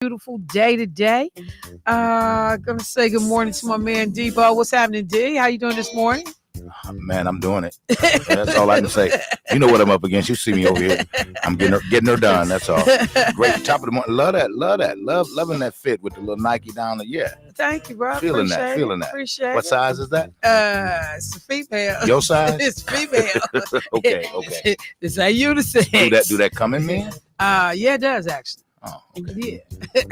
Beautiful day today. Gonna say good morning to my man Debo. What's happening, D? How you doing this morning? Man, I'm doing it. That's all I can say. You know what I'm up against. You see me over here. I'm getting her done. That's all. Great top of the morning. Love that. Loving that fit with the little Nike down there. Yeah. Thank you, bro. Feeling that. Appreciate What it. size is that? It's a female. Your size? It's female. Okay. It's a unisex. Do that come in men? Yeah, it does actually. Oh, okay. Yeah.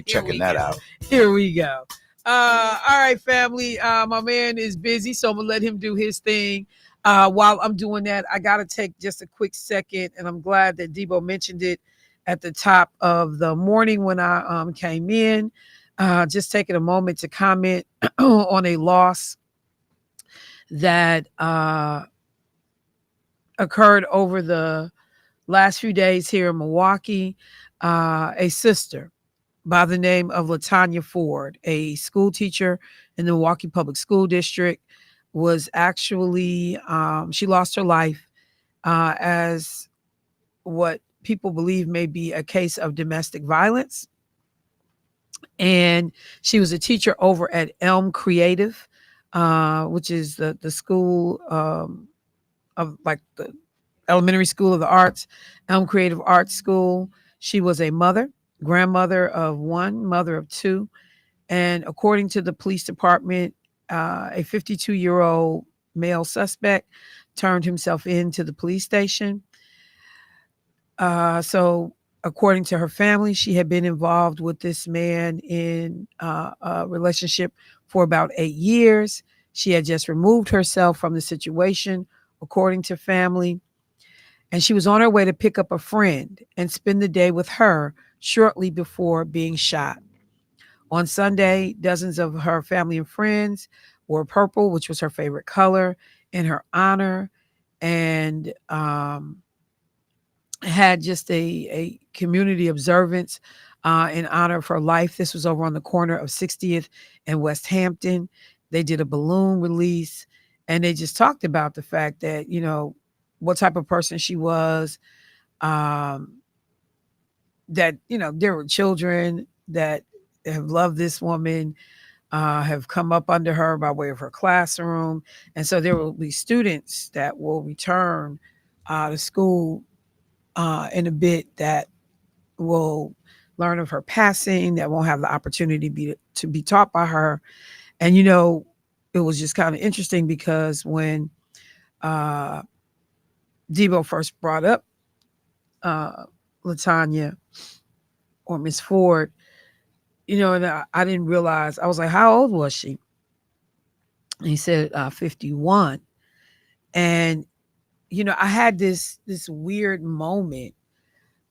Checking that out. Here we go. All right, family. My man is busy, so I'm gonna let him do his thing. While I'm doing that, I gotta take just a quick second, and I'm glad that Debo mentioned it at the top of the morning when I came in. Just taking a moment to comment on a loss that occurred over the last few days here in Milwaukee. A sister by the name of Latanya Ford, a school teacher in the Milwaukee Public School District, was actually, she lost her life as what people believe may be a case of domestic violence. And she was a teacher over at Elm Creative, which is the school of like the elementary school of the arts, Elm Creative Arts School. She was a mother, grandmother of one, mother of two. And according to the police department, a 52-year-old male suspect turned himself into the police station. So according to her family, she had been involved with this man in a relationship for about 8 years. She had just removed herself from the situation, according to family. And she was on her way to pick up a friend and spend the day with her shortly before being shot. On Sunday, dozens of her family and friends wore purple, which was her favorite color, in her honor, and had just a community observance in honor of her life. This was over on the corner of 60th and West Hampton. They did a balloon release, and they just talked about the fact that, what type of person she was, that, there were children that have loved this woman, have come up under her by way of her classroom. And so there will be students that will return to school in a bit that will learn of her passing, that won't have the opportunity to be taught by her. And, it was just kind of interesting because when Debo first brought up Latanya or Miss Ford, and I didn't realize, I was like, how old was she? And he said 51. And, I had this weird moment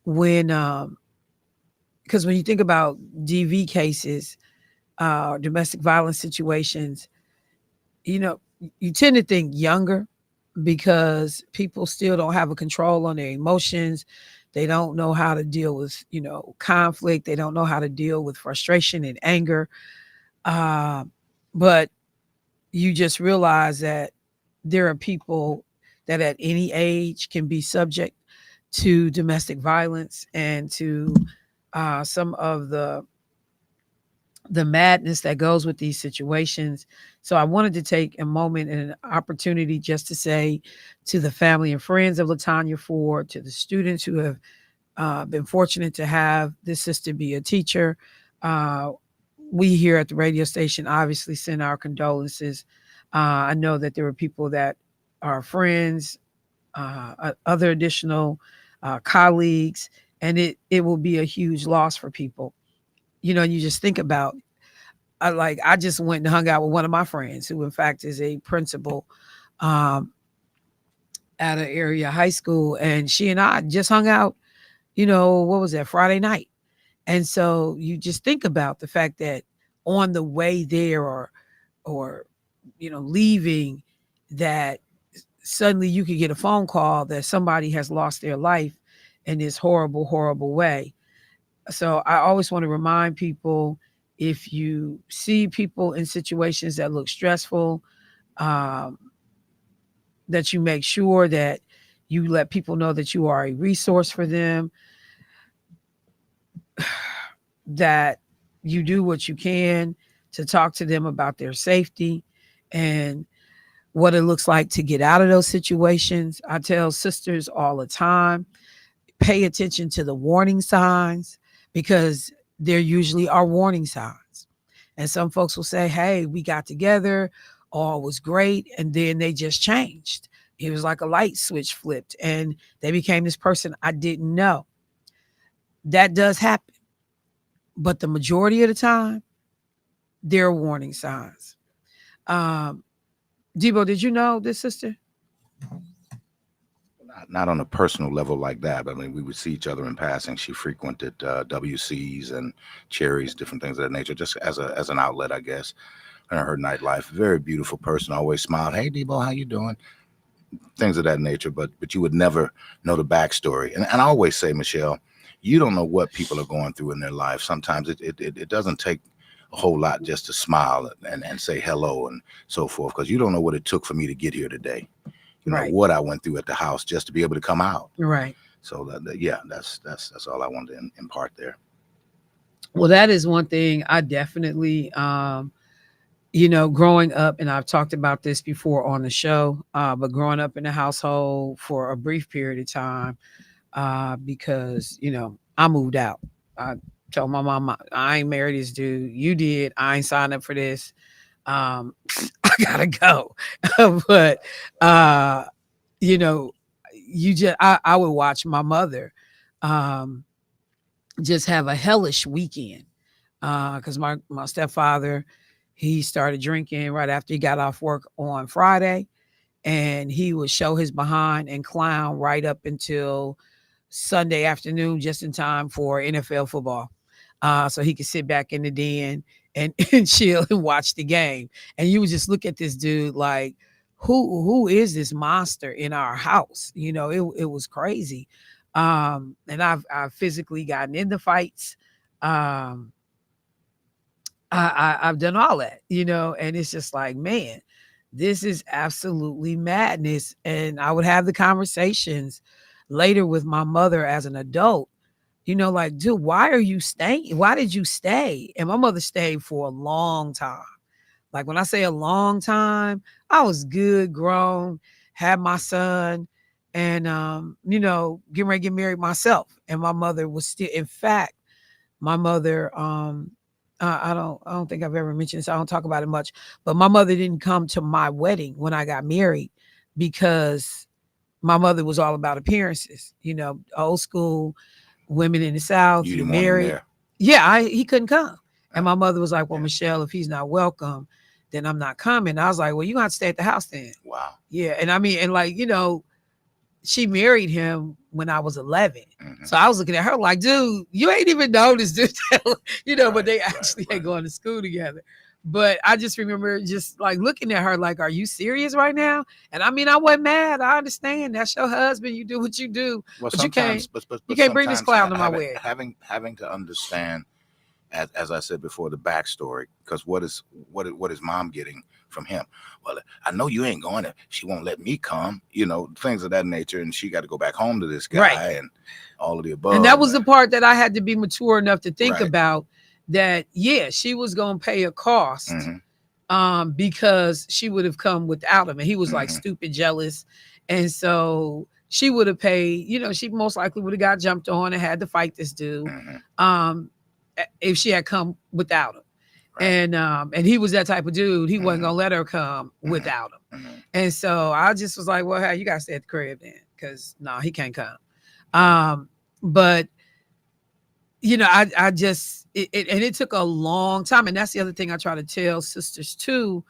when, because when you think about DV cases, domestic violence situations, you tend to think younger because people still don't have a control on their emotions. They don't know how to deal with, conflict. They don't know how to deal with frustration and anger. But you just realize that there are people that at any age can be subject to domestic violence and to some of the madness that goes with these situations. So I wanted to take a moment and an opportunity just to say to the family and friends of Latanya Ford, to the students who have been fortunate to have this sister be a teacher. We here at the radio station obviously send our condolences. I know that there were people that are friends, other additional colleagues, and it will be a huge loss for people. You just think about, I just went and hung out with one of my friends who in fact is a principal at an area high school, and she and I just hung out, what was that, Friday night. And so you just think about the fact that on the way there or leaving, that suddenly you could get a phone call that somebody has lost their life in this horrible, horrible way. So I always want to remind people, if you see people in situations that look stressful, that you make sure that you let people know that you are a resource for them. that you do what you can to talk to them about their safety and what it looks like to get out of those situations. I tell sisters all the time, pay attention to the warning signs, because there usually are warning signs. And some folks will say, hey, we got together, all was great, and then they just changed. It was like a light switch flipped and they became this person I didn't know. That does happen. But the majority of the time, there are warning signs. Um, Debo, did you know this sister? Not on a personal level like that, but I mean, we would see each other in passing. She frequented WCs and Cherries, different things of that nature, just as an outlet, I guess. And her nightlife, very beautiful person, always smiled. Hey, Debo, how you doing? Things of that nature, but you would never know the backstory. And I always say, Michelle, you don't know what people are going through in their life. Sometimes it doesn't take a whole lot just to smile and say hello and so forth, because you don't know what it took for me to get here today. You know, Right. what I went through at the house just to be able to come out. Right. So yeah, that's all I wanted to impart there. Well, that is one thing I definitely, you know, growing up, and I've talked about this before on the show, but growing up in a household for a brief period of time, because, you know, I moved out. I told my mom, I ain't married this dude. You did. I ain't signed up for this. Um, I gotta go. But, you know, I would watch my mother um, just have a hellish weekend, because my stepfather, he started drinking right after he got off work on Friday, and he would show his behind and clown right up until Sunday afternoon, just in time for NFL football, so he could sit back in the den and, and chill and watch the game. And you would just look at this dude like, who is this monster in our house? You know, it was crazy. And I've physically gotten into fights. Um, I've done all that, you know, and it's just like, man, this is absolutely madness. And I would have the conversations later with my mother as an adult, you know, like, dude, why are you staying? Why did you stay? And my mother stayed for a long time. Like when I say a long time, I was good, grown, had my son, and you know, getting ready to get married myself. And my mother was still, in fact, my mother, I don't think I've ever mentioned this. I don't talk about it much, but my mother didn't come to my wedding when I got married because my mother was all about appearances. You know, old school women in the South. You You didn't want him married, there. yeah, he couldn't come. And Yeah. my mother was like, "Well, Yeah. Michelle, if he's not welcome, then I'm not coming." I was like, "Well, you gonna have to stay at the house then." Wow. Yeah, and I mean, and like, you know, she married him when I was 11. Mm-hmm. So I was looking at her like, dude, you ain't even known this dude, you know, but they Right, actually right. had gone to school together. But I just remember just like looking at her like, are you serious right now? And I mean, I wasn't mad. I understand that's your husband. You do what you do, Well, but you can't, sometimes, but you can't bring this sometimes clown to my wedding. having to understand, as I said before, the backstory. Because what is mom getting from him? Well, I know you ain't going to. She won't let me come. You know, things of that nature, and she got to go back home to this guy, Right. and all of the above. And that was the part that I had to be mature enough to think Right. about, that, yeah, she was going to pay a cost. Mm-hmm. Because she would have come without him, and he was like Mm-hmm. stupid jealous, and so she would have paid. You know, she most likely would have got jumped on and had to fight this dude, Mm-hmm. if she had come without him. Right. And he was that type of dude. He wasn't Mm-hmm. gonna let her come Mm-hmm. without him. Mm-hmm. And so I just was like, well, hey, you gotta stay at the crib then, because no, he can't come. But you know, I just and it took a long time, and that's the other thing I try to tell sisters too,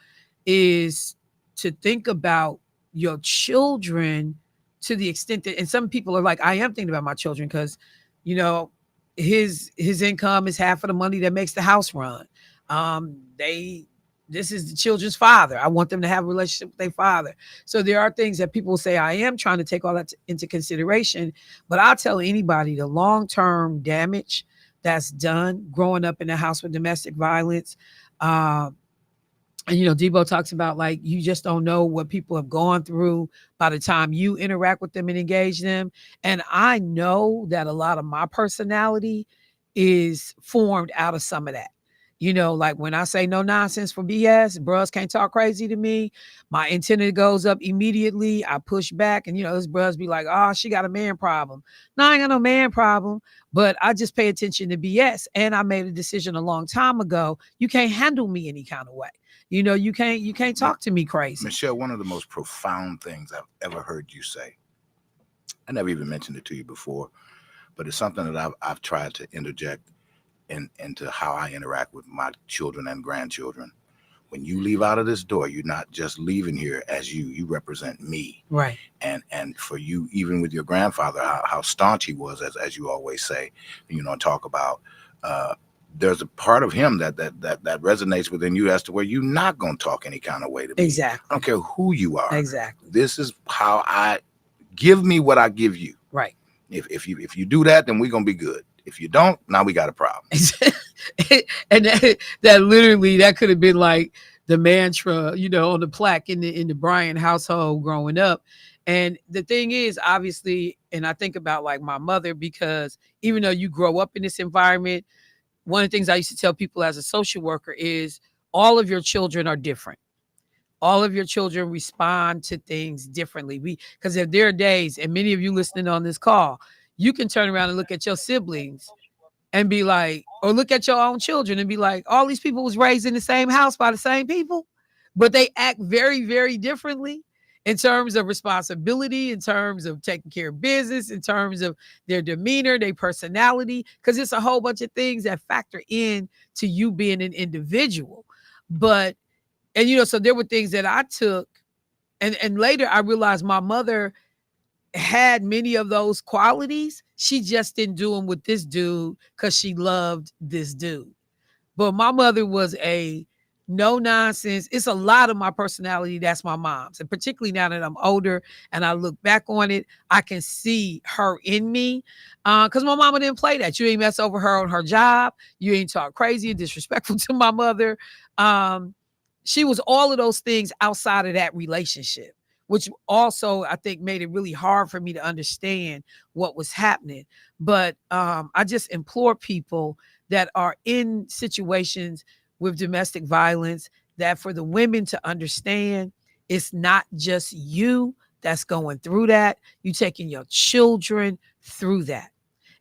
is to think about your children to the extent that, and some people are like, I am thinking about my children because, you know, his income is half of the money that makes the house run. They This is the children's father. I want them to have a relationship with their father. So there are things that people say, I am trying to take all that into consideration. But I'll tell anybody, the long-term damage that's done growing up in a house with domestic violence. And, you know, Debo talks about like, you just don't know what people have gone through by the time you interact with them and engage them. And I know that a lot of my personality is formed out of some of that. You know, like when I say no nonsense for BS, bros can't talk crazy to me. My antenna goes up immediately. I push back, and this bros be like, "Oh, she got a man problem." No, I ain't got no man problem, but I just pay attention to BS. And I made a decision a long time ago. You can't handle me any kind of way. You can't talk to me crazy. Michelle, one of the most profound things I've ever heard you say, I never even mentioned it to you before, but it's something that I've tried to interject into how I interact with my children and grandchildren. When you leave out of this door, you're not just leaving here as you represent me. Right. And for you, even with your grandfather, how staunch he was, as you always say, talk about, there's a part of him that resonates within you as to where you're not going to talk any kind of way to me. Exactly. I don't care who you are. Exactly. This is how I give me what I give you. Right. If you do that, then we're going to be good. If you don't, now we got a problem. And that literally, that could have been like the mantra, on the plaque in the Bryant household growing up. And the thing is, obviously, and I think about like my mother, because even though you grow up in this environment, one of the things I used to tell people as a social worker is all of your children are different. All of your children respond to things differently. Because if there are days, and many of you listening on this call, you can turn around and look at your siblings and be like, or look at your own children and be like, all these people was raised in the same house by the same people, but they act very, very differently in terms of responsibility, in terms of taking care of business, in terms of their demeanor, their personality, because it's a whole bunch of things that factor in to you being an individual. But, and so there were things that I took, and later I realized my mother had many of those qualities. She just didn't do them with this dude because she loved this dude. But my mother was a no nonsense. It's a lot of my personality that's my mom's. And particularly now that I'm older and I look back on it, I can see her in me. Because my mama didn't play that. You ain't mess over her on her job. You ain't talk crazy and disrespectful to my mother. She was all of those things outside of that relationship, which also I think made it really hard for me to understand what was happening. But I just implore people that are in situations with domestic violence, that for the women to understand, it's not just you that's going through that. You taking your children through that.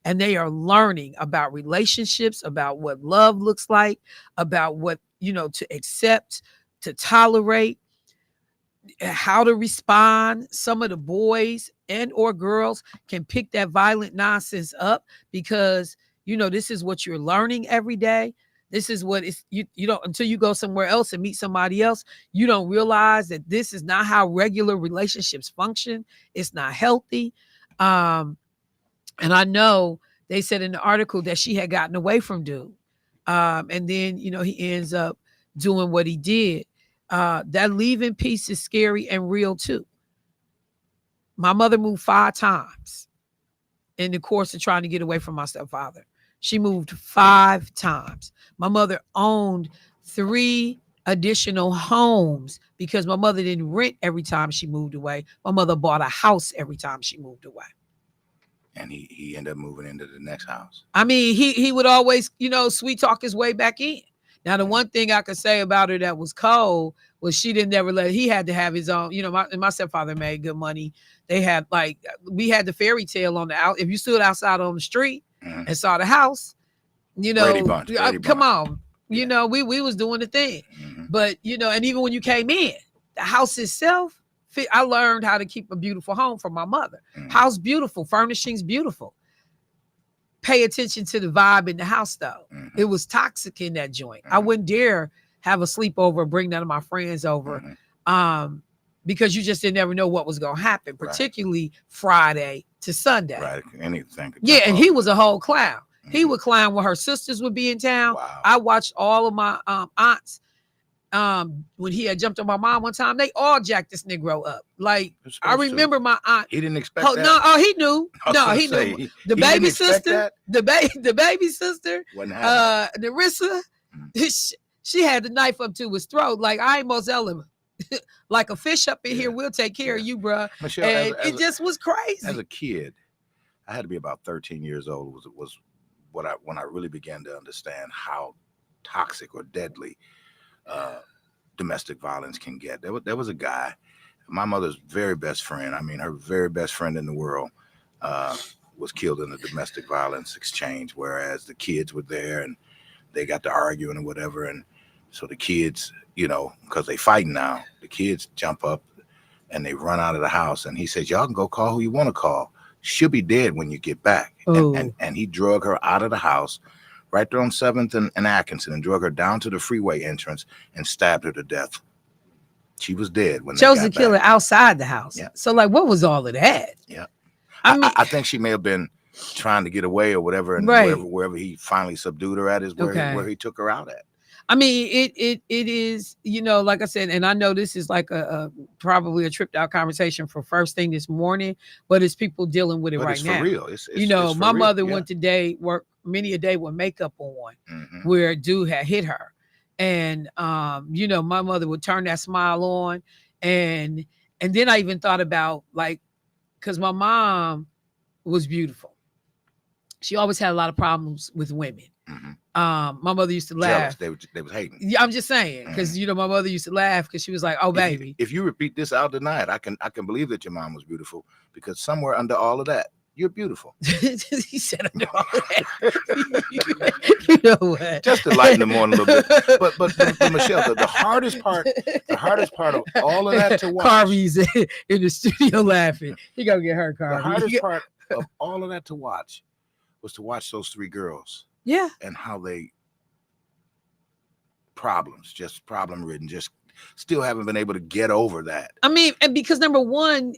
And they are learning about relationships, about what love looks like, about what, to accept, to tolerate, how to respond. Some of the boys and or girls can pick that violent nonsense up because, this is what you're learning every day. This is what it's, you don't, until you go somewhere else and meet somebody else, you don't realize that this is not how regular relationships function. It's not healthy. And I know they said in the article that she had gotten away from dude. And then, he ends up doing what he did. That leaving piece is scary and real too. My mother moved 5 times in the course of trying to get away from my stepfather. She moved 5 times. My mother owned 3 additional homes because my mother didn't rent every time she moved away. My mother bought a house every time she moved away. And he ended up moving into the next house. I mean, he would always, sweet talk his way back in. Now, the one thing I could say about her that was cold was she didn't never he had to have his own, my stepfather made good money. They had we had the fairy tale on the out. If you stood outside on the street and saw the house, Brady Bunch. Come on, we was doing the thing. But, and even when you came in, the house itself, I learned how to keep a beautiful home from my mother. House beautiful, furnishings beautiful. Pay attention to the vibe in the house, though. It was toxic in that joint. I wouldn't dare have a sleepover, bring none of my friends over, because you just didn't ever know what was going to happen, particularly Friday to Sunday. Right, anything. Yeah, and he was a whole clown. He would clown when her sisters would be in town. Wow. I watched all of my aunts. When he had jumped on my mom one time, they all jacked this Negro up. Like, I remember my aunt. He didn't expect that. No, he knew. No, he knew. The baby sister, the baby sister, Narissa, she had the knife up to his throat. Like, I ain't most element. Like a fish up in here, we'll take care of you, bro. Michelle, it just was crazy. As a kid, I had to be about 13 years old. Was when I really began to understand how toxic or deadly domestic violence can get. There was a guy, my mother's very best friend. I mean, her very best friend in the world was killed in a domestic violence exchange. Whereas the kids were there and they got to arguing or whatever, and so the kids, because they fighting now, the kids jump up and they run out of the house. And he says, "Y'all can go call who you want to call. She'll be dead when you get back." And he drug her out of the house right there on 7th and Atkinson and drug her down to the freeway entrance and stabbed her to death. She was dead when chose they to got kill back. her outside the house. Yeah. So like, what was all of that? Yeah. I mean, I think she may have been trying to get away or whatever, and right. wherever he finally subdued her at is where he took her out at. I mean, it is, like I said, and I know this is like a probably a tripped out conversation for first thing this morning, but it's people dealing with it right now. It's for real. It's my for mother real. went to work many a day with makeup on, Mm-hmm. where a dude had hit her, and my mother would turn that smile on, and then I even thought about, like, because my mom was beautiful. She always had a lot of problems with women. Mm-hmm. My mother used to laugh. Jealous. They was hating. Yeah, I'm just saying, because my mother used to laugh because she was like, "Oh, baby." If you repeat this, I'll deny it. I can believe that your mom was beautiful, because somewhere under all of that, you're beautiful. He said under all of that. You know what? Just to lighten the morning a little bit. But Michelle, the hardest part of all of that to watch. Carvey's in the studio laughing. He gonna get hurt, Carvey. The hardest part of all of that to watch was to watch those three girls. Yeah. And how they just problem ridden, just still haven't been able to get over that. I mean, and because number one,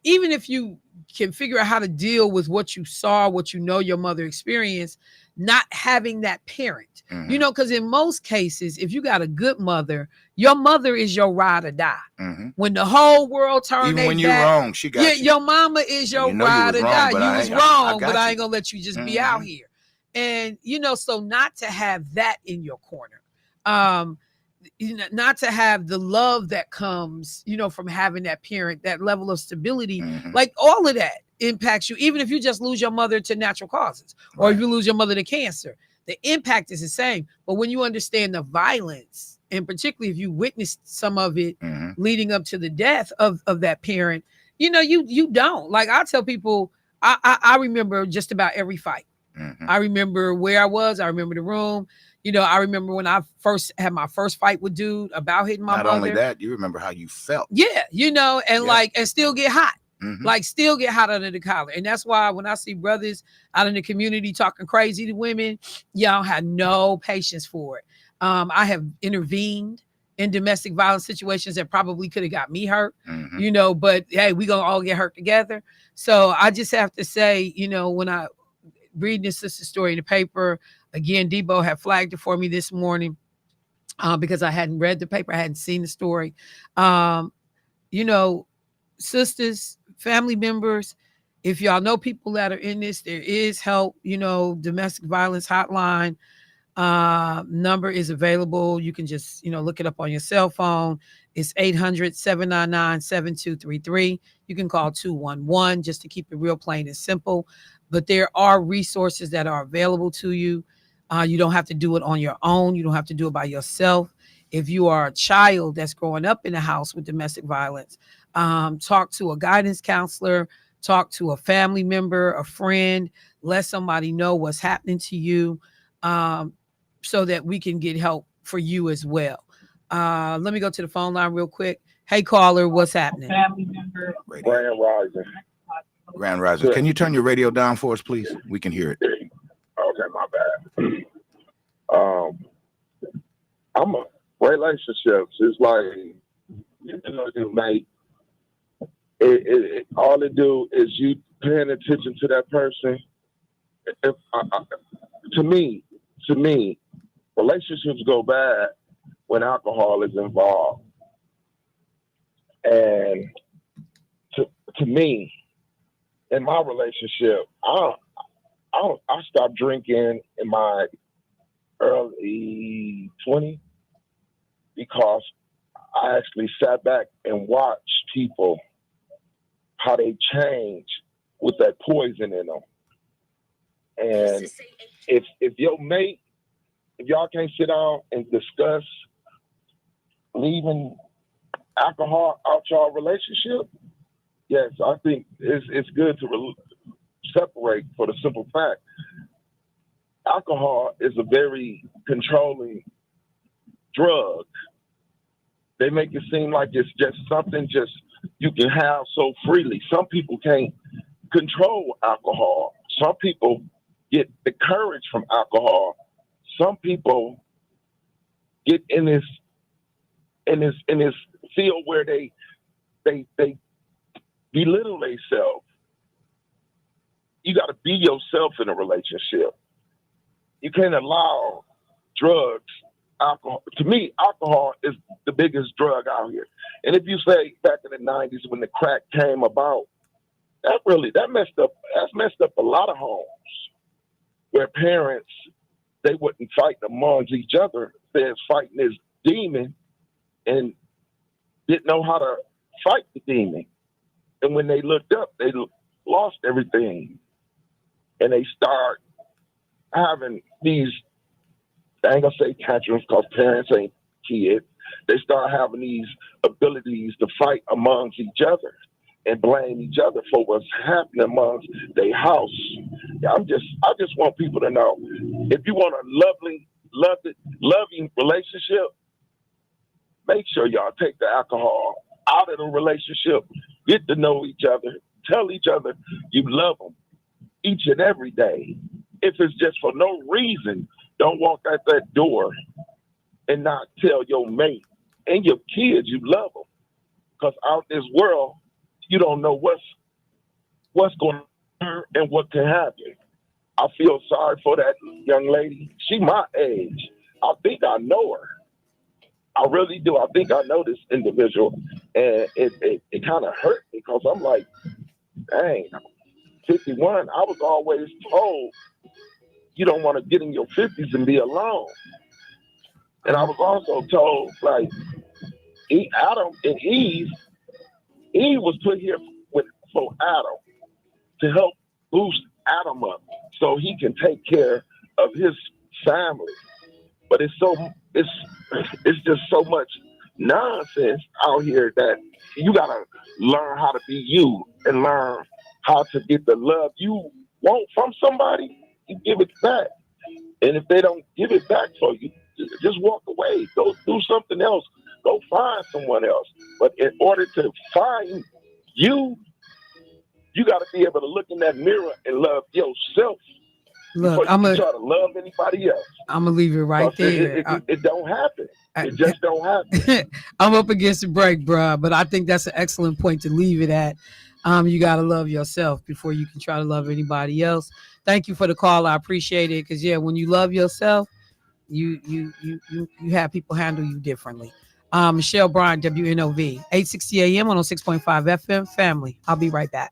even if you can figure out how to deal with what you saw, what your mother experienced, not having that parent, because in most cases, if you got a good mother, your mother is your ride or die. Mm-hmm. When the whole world turned, even when you're wrong, she got you. Your mama is your ride or die. You was wrong, but I ain't gonna let you just be out here. And so not to have that in your corner, not to have the love that comes, from having that parent, that level of stability, like all of that impacts you. Even if you just lose your mother to natural causes, or if you lose your mother to cancer, the impact is the same. But when you understand the violence, and particularly if you witnessed some of it leading up to the death of that parent, you don't. Like, I tell people, I remember just about every fight. I remember where I was. I remember the room. I remember when I first had my first fight with dude about hitting my mother. Not only that, you remember how you felt. Yeah, and still get hot. Like, still get hot under the collar. And that's why when I see brothers out in the community talking crazy to women, y'all have no patience for it. I have intervened in domestic violence situations that probably could have got me hurt, but hey, we gonna all get hurt together. So I just have to say, when I reading this sister story in the paper again, Debo had flagged it for me this morning because I hadn't read the paper, I hadn't seen the story. Sisters, family members, if y'all know people that are in this, there is help. Domestic violence hotline number is available. You can just look it up on your cell phone. It's 800-799-7233. You can call 211 just to keep it real plain and simple. But there are resources that are available to you. You don't have to do it on your own. You don't have to do it by yourself. If you are a child that's growing up in a house with domestic violence, talk to a guidance counselor, talk to a family member, a friend, let somebody know what's happening to you, so that we can get help for you as well. Let me go to the phone line real quick. Hey, caller, what's happening? Family member. Grand Rising. Can you turn your radio down for us, please? We can hear it. Okay, my bad. I'm a relationships. It's like, mate. All it do is you paying attention to that person. To me, relationships go bad when alcohol is involved. And to me, in my relationship, I stopped drinking in my early 20s because I actually sat back and watched people, how they change with that poison in them. And if your mate, if y'all can't sit down and discuss leaving alcohol out y'all relationship, yes, I think it's good to separate for the simple fact alcohol is a very controlling drug. They make it seem like it's just something just you can have so freely. Some people can't control alcohol. Some people get the courage from alcohol. Some people get in this field where they belittle themselves. You got to be yourself in a relationship. You can't allow drugs, alcohol. To me, alcohol is the biggest drug out here. And if you say back in the 90s when the crack came about, that's messed up a lot of homes where parents, they wouldn't fight amongst each other. They're fighting this demon and didn't know how to fight the demon. And when they looked up, they lost everything. And they start having these, I ain't gonna say tantrums because parents ain't kids. They start having these abilities to fight amongst each other and blame each other for what's happening amongst their house. I just want people to know, if you want a loving relationship, make sure y'all take the alcohol out of the relationship, get to know each other, tell each other you love them each and every day. If it's just for no reason, don't walk out that door and not tell your mate and your kids you love them. Because out in this world, you don't know what's going on and what can happen. I feel sorry for that young lady. She my age. I think I know her. I really do. I think I know this individual. And it kind of hurt me because I'm like, dang, 51. I was always told you don't want to get in your 50s and be alone. And I was also told, like, Adam and Eve was put here for Adam to help boost Adam up so he can take care of his family. But it's just so much nonsense out here that you gotta learn how to be you and learn how to get the love you want from somebody. You give it back, and if they don't give it back for you, just walk away. Go do something else. Go find someone else. But in order to find you, you got to be able to look in that mirror and love yourself. Look, I'm gonna try to love anybody else. I'm gonna leave it right there. It don't happen. It just don't happen. I'm up against the break, bruh, but I think that's an excellent point to leave it at. You got to love yourself before you can try to love anybody else. Thank you for the call. I appreciate it. Because when you love yourself, you have people handle you differently. Michelle Bryant, WNOV, 860 AM, 106.5 FM, family. I'll be right back.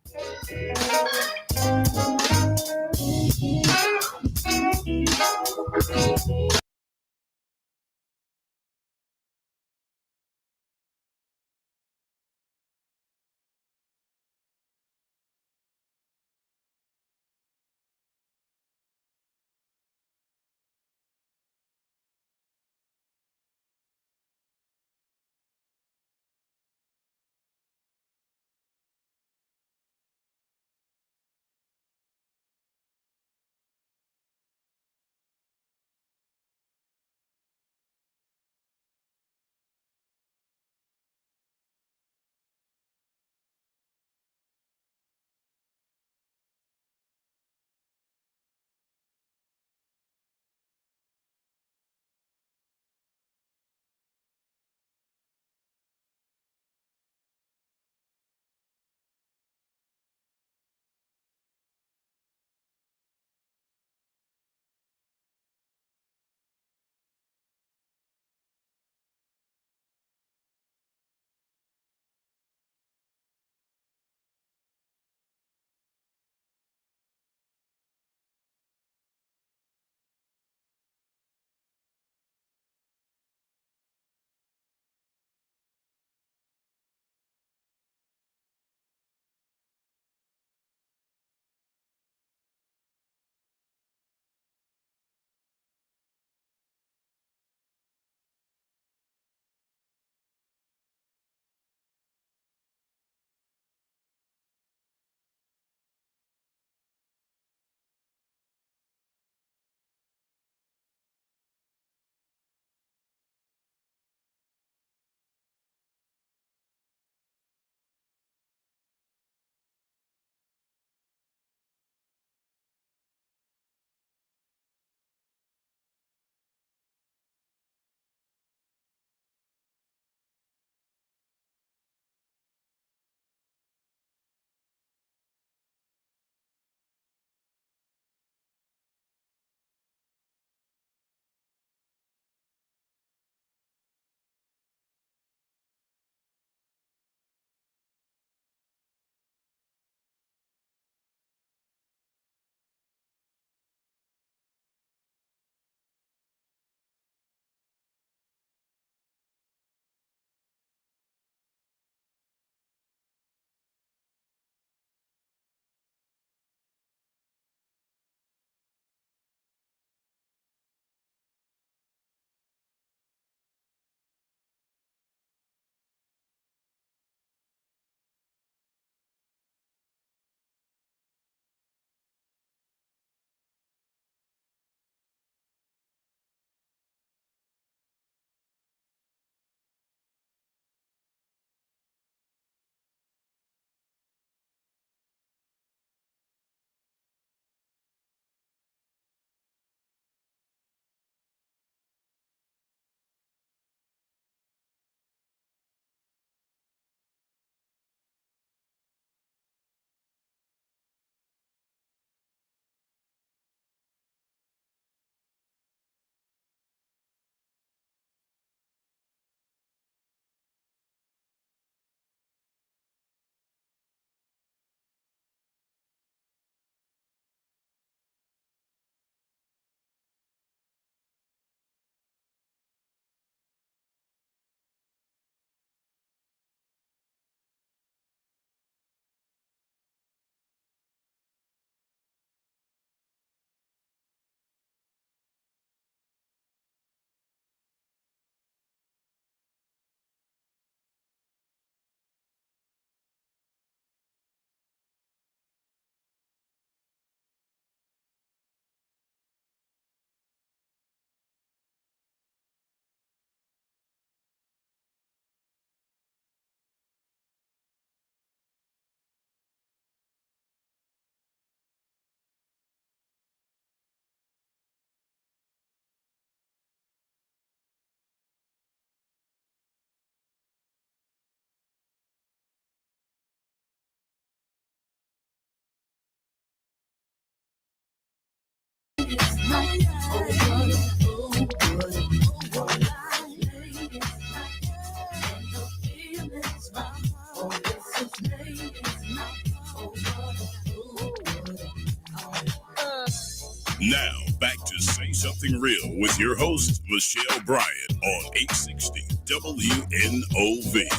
Now, back to Say Something Real with your host, Michelle Bryant, on 860 WNOV.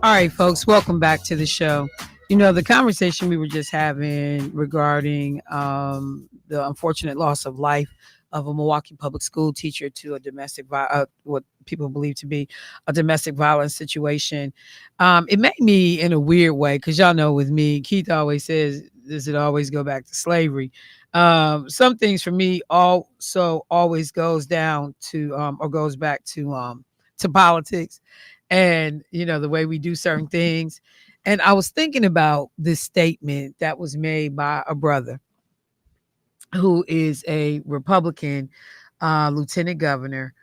All right, folks, welcome back to the show. You know, the conversation we were just having regarding the unfortunate loss of life of a Milwaukee public school teacher to a what people believe to be a domestic violence situation. It made me in a weird way, because y'all know with me, Keith always says, does it always go back to slavery? Some things for me also always goes down to or goes back to politics, and you know, the way we do certain things. And I was thinking about this statement that was made by a brother who is a Republican lieutenant governor,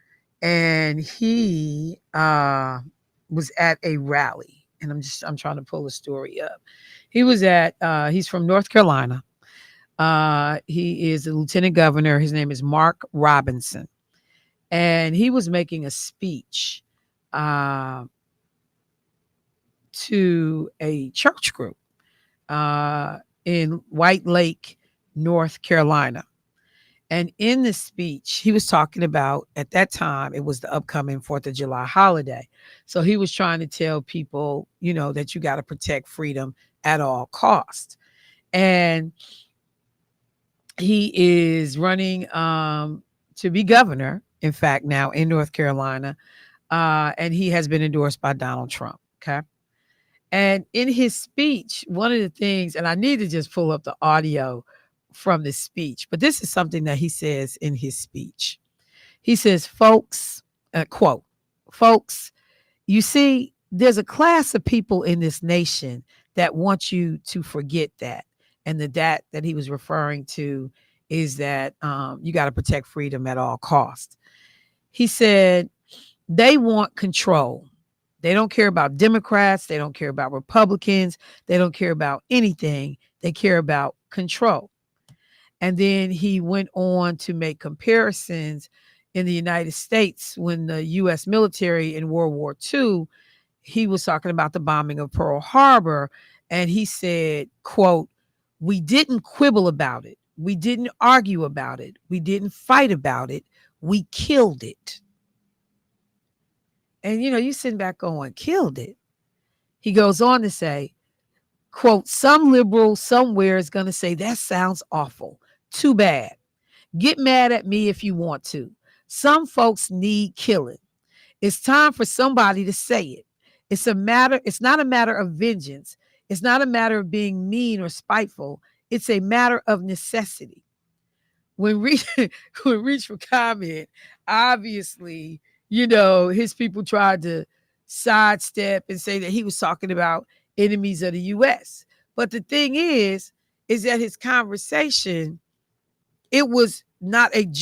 and he was at a rally. And I'm trying to pull the story up. He's from North Carolina. He is a lieutenant governor. His name is Mark Robinson, and he was making a speech to a church group in White Lake, North Carolina. And in this speech, he was talking about, at that time, it was the upcoming 4th of July holiday. So he was trying to tell people, you know, that you got to protect freedom at all costs. And he is running to be governor, in fact, now in North Carolina. And he has been endorsed by Donald Trump. Okay. And in his speech, one of the things, and I need to just pull up the audio from the speech, but this is something that he says in his speech. He says, folks, quote, folks, you see, there's a class of people in this nation that want you to forget that. And that he was referring to is that you got to protect freedom at all costs. He said, they want control. They don't care about Democrats. They don't care about Republicans. They don't care about anything. They care about control. And then he went on to make comparisons in the United States when the U.S. military in World War II, he was talking about the bombing of Pearl Harbor. And he said, quote, we didn't quibble about it. We didn't argue about it. We didn't fight about it. We killed it. And, you know, you sitting back going, killed it. He goes on to say, quote, some liberal somewhere is going to say, that sounds awful. Too bad. Get mad at me if you want to. Some folks need killing. It's time for somebody to say it. It's not a matter of vengeance. It's not a matter of being mean or spiteful. It's a matter of necessity. When Reach for comment, obviously, you know, his people tried to sidestep and say that he was talking about enemies of the U.S. But the thing is that his conversation, it was not an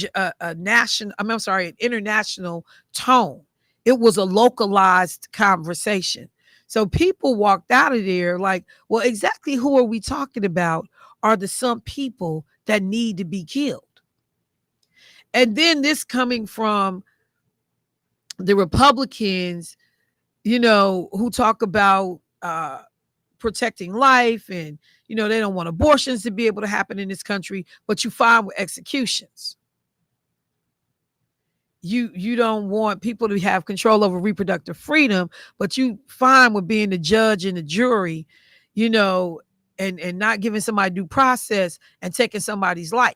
international tone. It was a localized conversation. So people walked out of there like, well, exactly who are we talking about? Are the some people that need to be killed? And then this coming from the Republicans, you know, who talk about protecting life, and, you know, they don't want abortions to be able to happen in this country, but you find with executions. You don't want people to have control over reproductive freedom, but you find with being the judge and the jury, you know, and not giving somebody due process and taking somebody's life.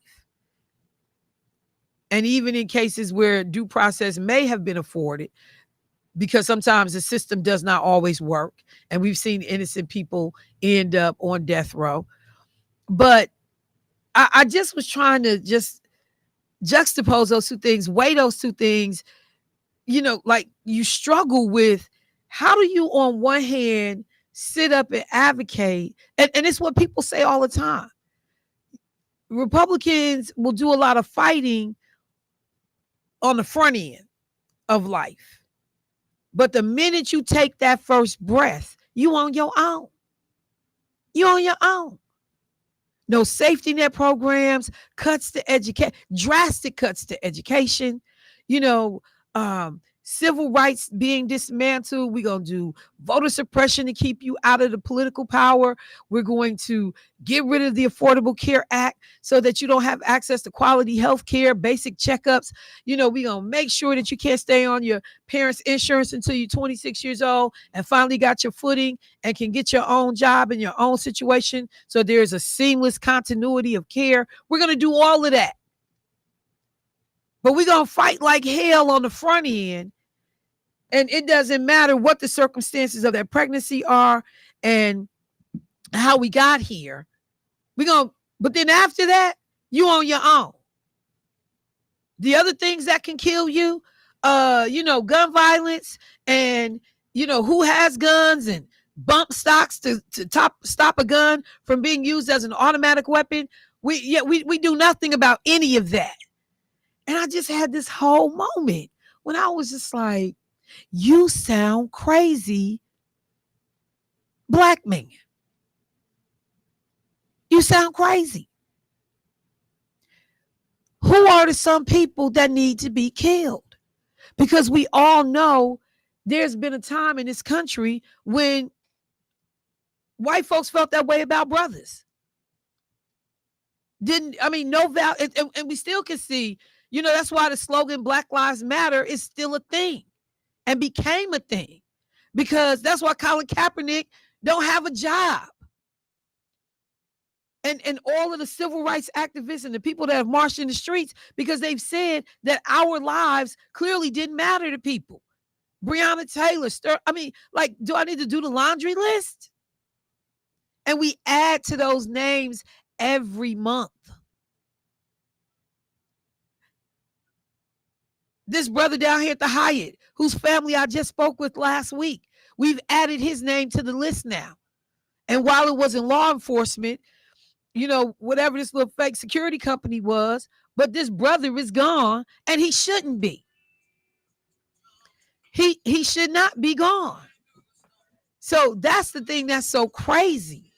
And even in cases where due process may have been afforded, because sometimes the system does not always work. And we've seen innocent people end up on death row. But I just was trying to just juxtapose those two things, weigh those two things. You know, like, you struggle with, how do you on one hand sit up and advocate? And it's what people say all the time. Republicans will do a lot of fighting on the front end of life. But the minute you take that first breath, you on your own. You on your own. No safety net programs, cuts to education, drastic cuts to education, you know, civil rights being dismantled. We're going to do voter suppression to keep you out of the political power. We're going to get rid of the Affordable Care Act so that you don't have access to quality health care, basic checkups. You know, we're going to make sure that you can't stay on your parents' insurance until you're 26 years old and finally got your footing and can get your own job in your own situation. So there's a seamless continuity of care. We're going to do all of that. But we're going to fight like hell on the front end. And it doesn't matter what the circumstances of that pregnancy are and how we got here. But then after that, you on your own. The other things that can kill you, gun violence and, who has guns and bump stocks to stop a gun from being used as an automatic weapon. We do nothing about any of that. And I just had this whole moment when I was just like, you sound crazy, black man. You sound crazy. Who are the some people that need to be killed? Because we all know there's been a time in this country when white folks felt that way about brothers. No value. And we still can see, that's why the slogan Black Lives Matter is still a thing and became a thing, because that's why Colin Kaepernick don't have a job. And all of the civil rights activists and the people that have marched in the streets, because they've said that our lives clearly didn't matter to people. Breonna Taylor, do I need to do the laundry list? And we add to those names every month. This brother down here at the Hyatt, whose family I just spoke with last week, we've added his name to the list now. And while it wasn't law enforcement, whatever this little fake security company was, but this brother is gone and he shouldn't be. He should not be gone. So that's the thing that's so crazy,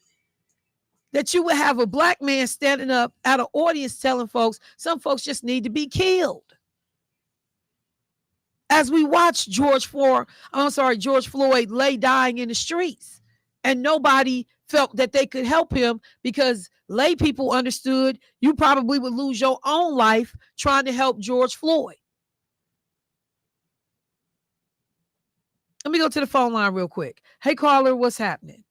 that you would have a black man standing up at an audience telling folks, some folks just need to be killed. As we watch George Floyd lay dying in the streets, and nobody felt that they could help him because lay people understood you probably would lose your own life trying to help George Floyd. Let me go to the phone line real quick. Hey, caller, what's happening?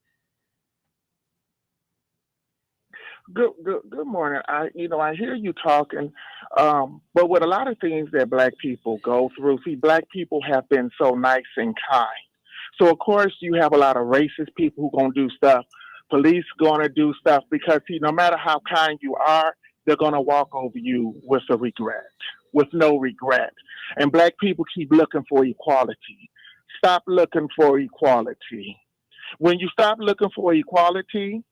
Good morning. I hear you talking, but with a lot of things that black people go through, black people have been so nice and kind. So of course you have a lot of racist people who gonna do stuff. Police gonna do stuff because no matter how kind you are, they're gonna walk over you with no regret. And black people keep looking for equality. Stop looking for equality. When you stop looking for equality,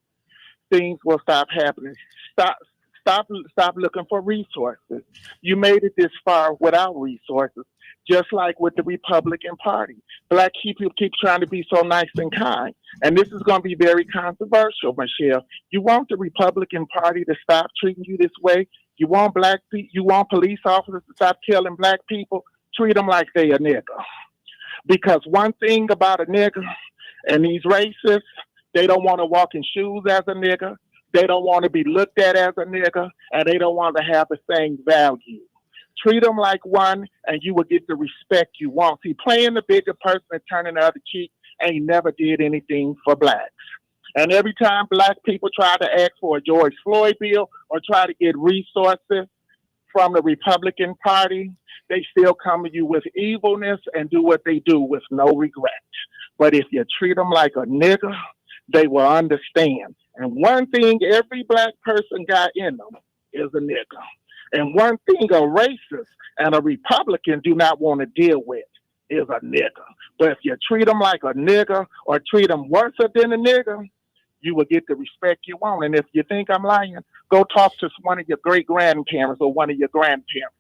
things will stop happening. Stop looking for resources. You made it this far without resources, just like with the Republican Party. Black people keep trying to be so nice and kind. And this is going to be very controversial, Michelle. You want the Republican Party to stop treating you this way? You want police officers to stop killing black people? Treat them like they a nigga. Because one thing about a nigga and these racists, they don't want to walk in shoes as a nigga. They don't want to be looked at as a nigga, and they don't want to have the same value. Treat them like one, and you will get the respect you want. See, playing the bigger person and turning the other cheek ain't never did anything for blacks. And every time black people try to ask for a George Floyd bill or try to get resources from the Republican Party, they still come to you with evilness and do what they do with no regret. But if you treat them like a nigga, they will understand. And one thing every black person got in them is a nigga. And one thing a racist and a Republican do not want to deal with is a nigga. But if you treat them like a nigga or treat them worse than a nigga, you will get the respect you want. And if you think I'm lying, go talk to one of your great-grandparents or one of your grandparents.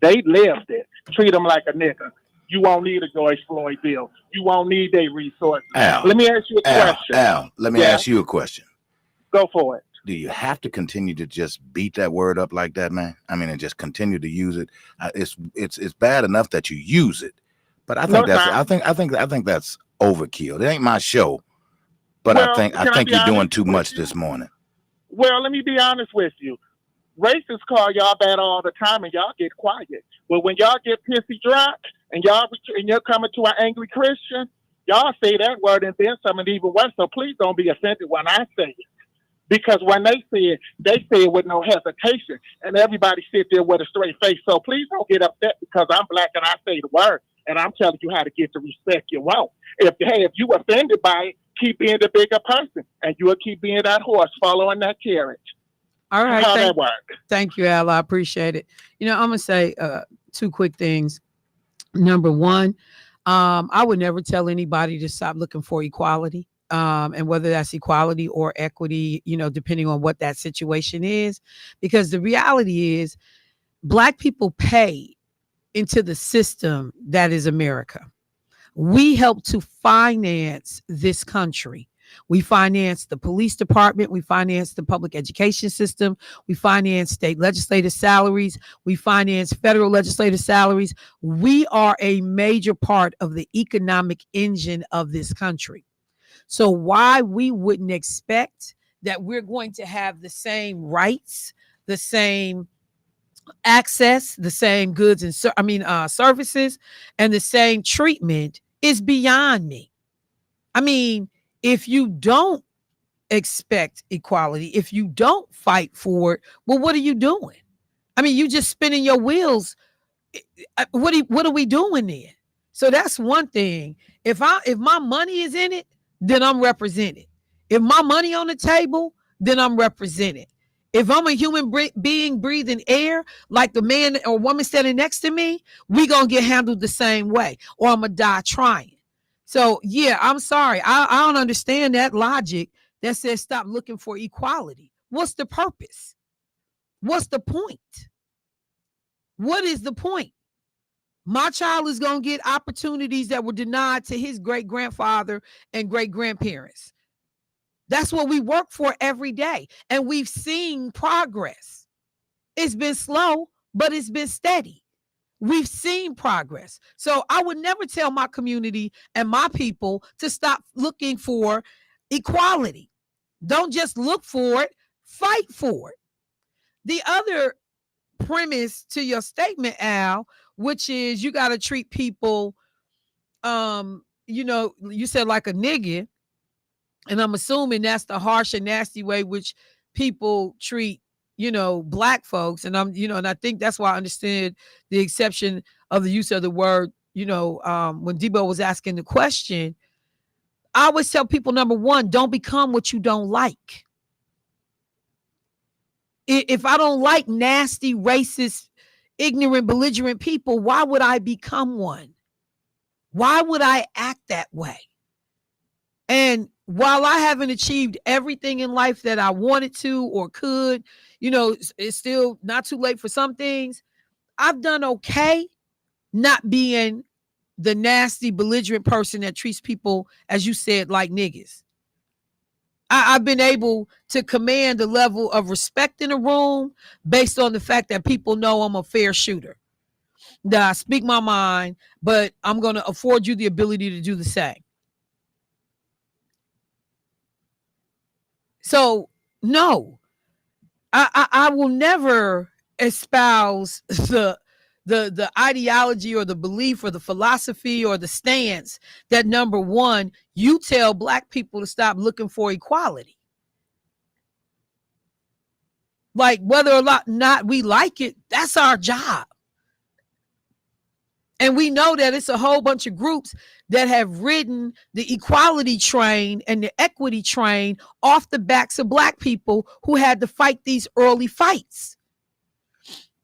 They lived it. Treat them like a nigga. You won't need a George Floyd bill. You won't need their resources. Al, Let me ask you a question. Al, let me ask you a question. Go for it. Do you have to continue to just beat that word up like that, man? I mean, and just continue to use it. It's bad enough that you use it, but I think I think that's overkill. It ain't my show, but I think you're doing too much this morning. Well, let me be honest with you. Racists call y'all bad all the time, and y'all get quiet. But when y'all get pissy drunk and you're coming to an angry Christian, y'all say that word and then something even worse. So please don't be offended when I say it. Because when they say it with no hesitation, and everybody sit there with a straight face. So please don't get upset because I'm black and I say the word, and I'm telling you how to get the respect you want. If you offended by it, keep being the bigger person, and you will keep being that horse following that carriage. All right. How that work? Thank you, Al. I appreciate it. I'm going to say two quick things. Number one, I would never tell anybody to stop looking for equality. And whether that's equality or equity, depending on what that situation is, because the reality is Black people pay into the system that is America. We help to finance this country. We finance the police department. We finance the public education system. We finance state legislative salaries. We finance federal legislative salaries. We are a major part of the economic engine of this country. So why we wouldn't expect that we're going to have the same rights, the same access, the same goods and services, and the same treatment is beyond me. I mean, if you don't expect equality, if you don't fight for it, well, what are you doing? I mean, you just spinning your wheels. What are we doing then? So that's one thing. If my money is in it, then I'm represented. If my money on the table, then I'm represented. If I'm a human being breathing air, like the man or woman standing next to me, we gonna get handled the same way, or I'm gonna die trying. So yeah, I'm sorry. I don't understand that logic that says stop looking for equality. What's the purpose? What's the point? What is the point? My child is going to get opportunities that were denied to his great-grandfather and great-grandparents. That's what we work for every day. And we've seen progress. It's been slow, but it's been steady. We've seen progress. So I would never tell my community and my people to stop looking for equality. Don't just look for it, fight for it. The other premise to your statement, Al, which is you got to treat people, you said like a nigga, and I'm assuming that's the harsh and nasty way which people treat, Black folks. And and I think that's why I understood the exception of the use of the word, when Debo was asking the question. I always tell people, number one, don't become what you don't like. If I don't like nasty, racist, ignorant, belligerent people, why would I become one? Why would I act that way? And while I haven't achieved everything in life that I wanted to or could, it's still not too late for some things. I've done okay not being the nasty, belligerent person that treats people, as you said, like niggas. I've been able to command a level of respect in a room based on the fact that people know I'm a fair shooter. That I speak my mind, but I'm going to afford you the ability to do the same. So, no, I will never espouse the ideology or the belief or the philosophy or the stance that, number one, you tell Black people to stop looking for equality. Like, whether or not we like it, that's our job. And we know that it's a whole bunch of groups that have ridden the equality train and the equity train off the backs of Black people who had to fight these early fights.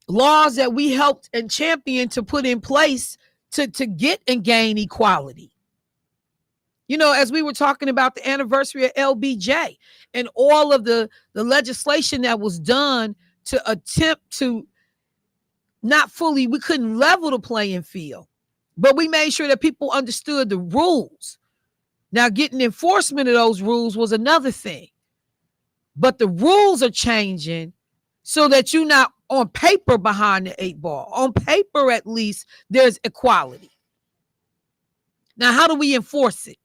Laws that we helped and championed to put in place to get and gain equality. As we were talking about the anniversary of LBJ and all of the legislation that was done to attempt to not fully, we couldn't level the playing field, but we made sure that people understood the rules. Now, getting enforcement of those rules was another thing. But the rules are changing so that you're not on paper behind the 8 ball. On paper, at least, there's equality. Now, how do we enforce it?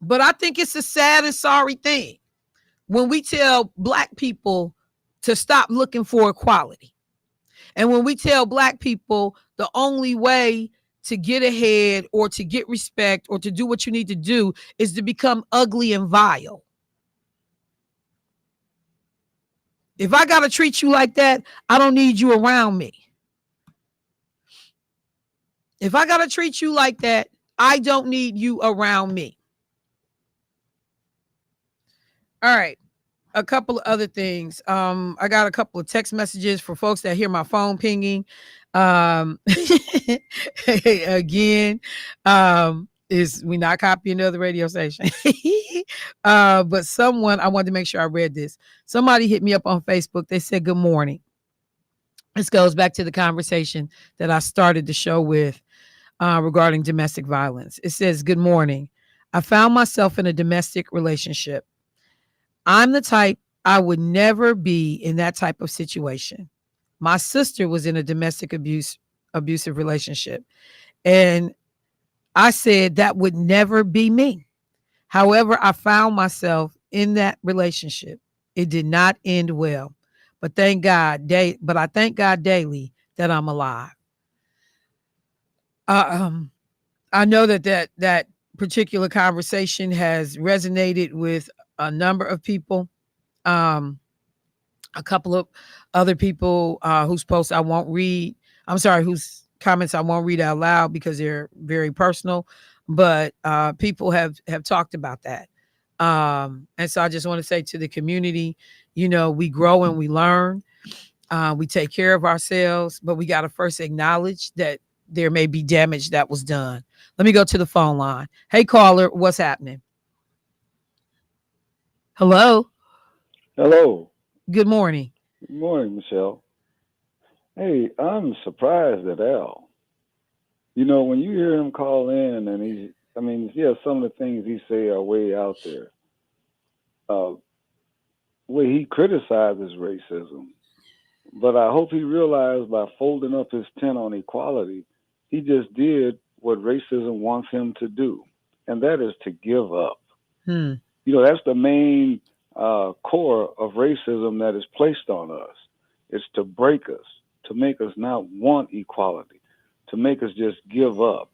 But I think it's a sad and sorry thing when we tell Black people to stop looking for equality. And when we tell Black people the only way to get ahead or to get respect or to do what you need to do is to become ugly and vile. If I got to treat you like that, I don't need you around me. If I got to treat you like that, I don't need you around me. All right. A couple of other things. I got a couple of text messages for folks that hear my phone pinging. Again, is we not copying another radio station. But someone, I wanted to make sure I read this. Somebody hit me up on Facebook. They said, good morning. This goes back to the conversation that I started the show with regarding domestic violence. It says, good morning. I found myself in a domestic relationship. I'm the type I would never be in that type of situation. My sister was in a domestic abusive relationship. And I said that would never be me. However, I found myself in that relationship. It did not end well. But I thank God daily that I'm alive. I know that particular conversation has resonated with a number of people. A couple of other people whose posts I won't read. Whose comments I won't read out loud because they're very personal. But people have talked about that. And so I just want to say to the community, we grow and we learn. We take care of ourselves, but we got to first acknowledge that there may be damage that was done. Let me go to the phone line. Hey, caller, what's happening? Hello. Hello. Good morning. Good morning, Michelle. Hey, I'm surprised at Al. When you hear him call in and some of the things he say are way out there. Where he criticizes racism. But I hope he realized by folding up his tent on equality, he just did what racism wants him to do. And that is to give up. That's the main core of racism that is placed on us. It's to break us, to make us not want equality, to make us just give up.